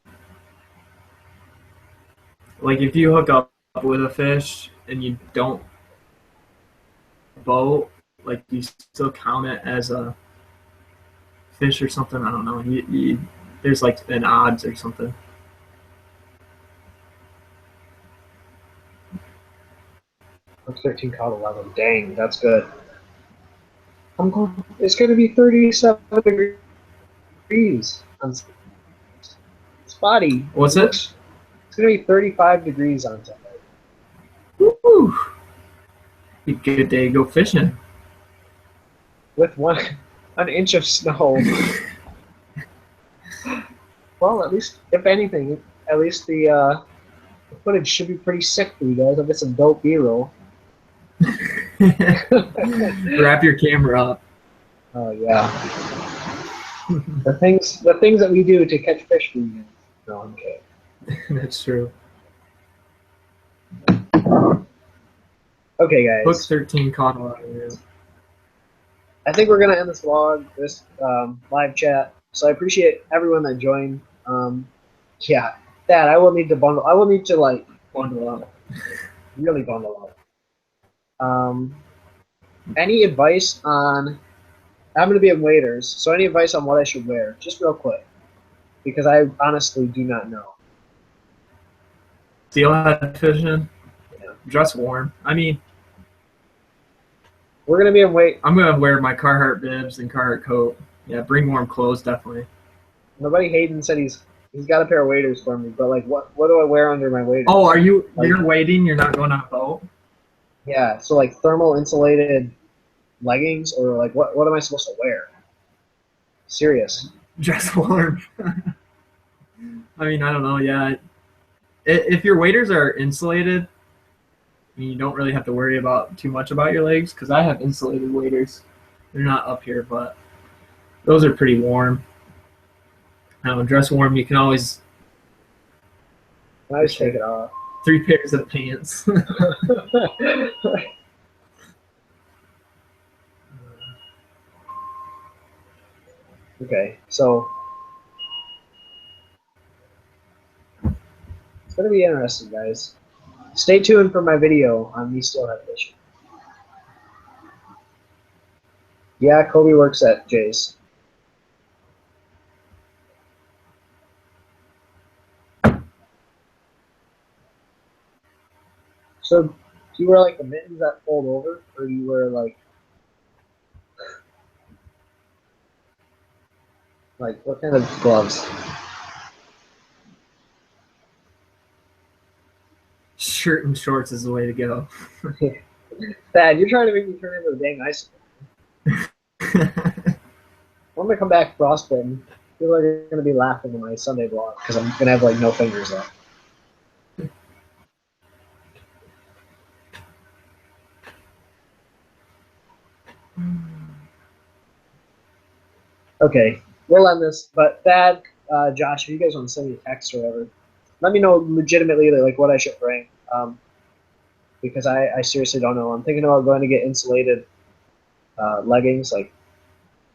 Like if you hook up with a fish and you don't boat, like you still count it as a fish or something. I don't know. There's like an odds or something. That's 13 caught 11. Dang, that's good. It's going to be 37 degrees on Spotty. What's it? It's going to be 35 degrees on Sunday. Woo! Be a good day to go fishing. With an inch of snow. Well, at least, if anything, at least the footage should be pretty sick for you guys. I'll get some dope B-roll. Wrap your camera up. Oh yeah. the things that we do to catch fish for you guys. No, I'm kidding. That's true. Okay, guys. Hook 13 caught a lot of you. I think we're gonna end this vlog, this live chat. So I appreciate everyone that joined. Yeah, Dad, I will need to bundle. I will need to like bundle up, really bundle up. Any advice on? I'm gonna be in waders, so any advice on what I should wear, just real quick, because I honestly do not know. Steelhead fishing. Yeah. Dress warm. I mean, we're gonna be in wait. I'm gonna wear my Carhartt bibs and Carhartt coat. Yeah, bring warm clothes definitely. My buddy Hayden said he's got a pair of waders for me, but like, what do I wear under my waders? Oh, you're wading? You're not going on a boat? Yeah, so like thermal insulated leggings, or like what am I supposed to wear? Serious. Dress warm. I mean, I don't know. Yeah, if your waders are insulated, you don't really have to worry about too much about your legs, because I have insulated waders. They're not up here, but those are pretty warm. Dress warm. You can always take it off. 3 pairs of pants. Okay, so it's gonna be interesting, guys. Stay tuned for my video on me steelhead fishing. Yeah, Kobe works at Jay's. So, do you wear like the mittens that fold over, or do you wear like what kind of gloves? Shirt and shorts is the way to go. Dad, you're trying to make me turn into a dang icicle. I'm gonna come back frostbitten. People are gonna be laughing in my Sunday vlog because I'm gonna have like no fingers left. Okay, we'll end this. But Thad, Josh, if you guys want to send me a text or whatever, let me know legitimately like what I should bring. Because I seriously don't know. I'm thinking about going to get insulated leggings, like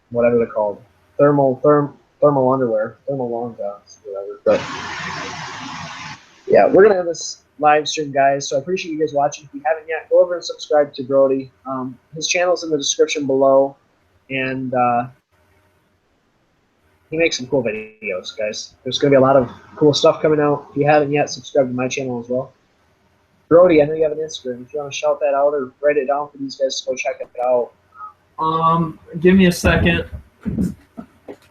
whatever they're called, thermal underwear, thermal long johns, whatever. But yeah, we're gonna end this live stream, guys. So I appreciate you guys watching. If you haven't yet, go over and subscribe to Brody. His channel's in the description below, and he makes some cool videos, guys. There's going to be a lot of cool stuff coming out. If you haven't yet, subscribe to my channel as well. Brody, I know you have an Instagram. If you want to shout that out or write it down for these guys to go check it out. Give me a second.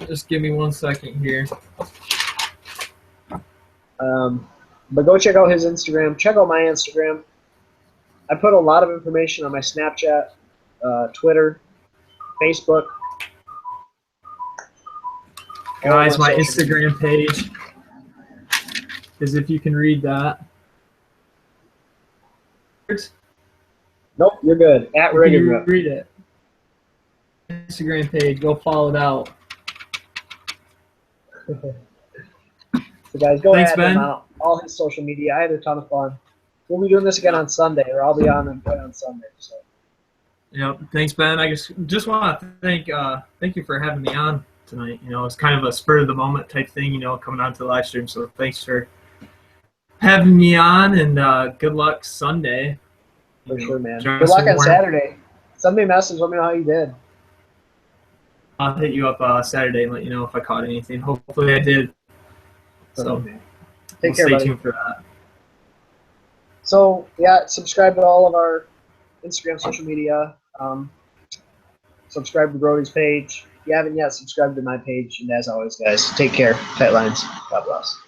Just give me 1 second here. But go check out his Instagram. Check out my Instagram. I put a lot of information on my Snapchat, Twitter, Facebook. Guys, my Instagram page is, if you can read that. Nope, you're good. At you read it. Instagram page, go follow it out. So guys, go Thanks, add him out. All his social media. I had a ton of fun. We'll be doing this again on Sunday, or I'll be on Sunday. So. Yep. Thanks, Ben. I just want to thank you for having me on tonight. It's kind of a spur of the moment type thing, coming on to the live stream. So thanks for having me on, and good luck Sunday. For sure, man. Good luck on Saturday. Send me a message. Let me know how you did. I'll hit you up Saturday and let you know if I caught anything. Hopefully I did. So Take care, stay buddy. tuned for that. So yeah, subscribe to all of our Instagram, social media. Subscribe to Brody's page. If you haven't yet, subscribe to my page. And as always, guys, take care. Tight lines. God bless.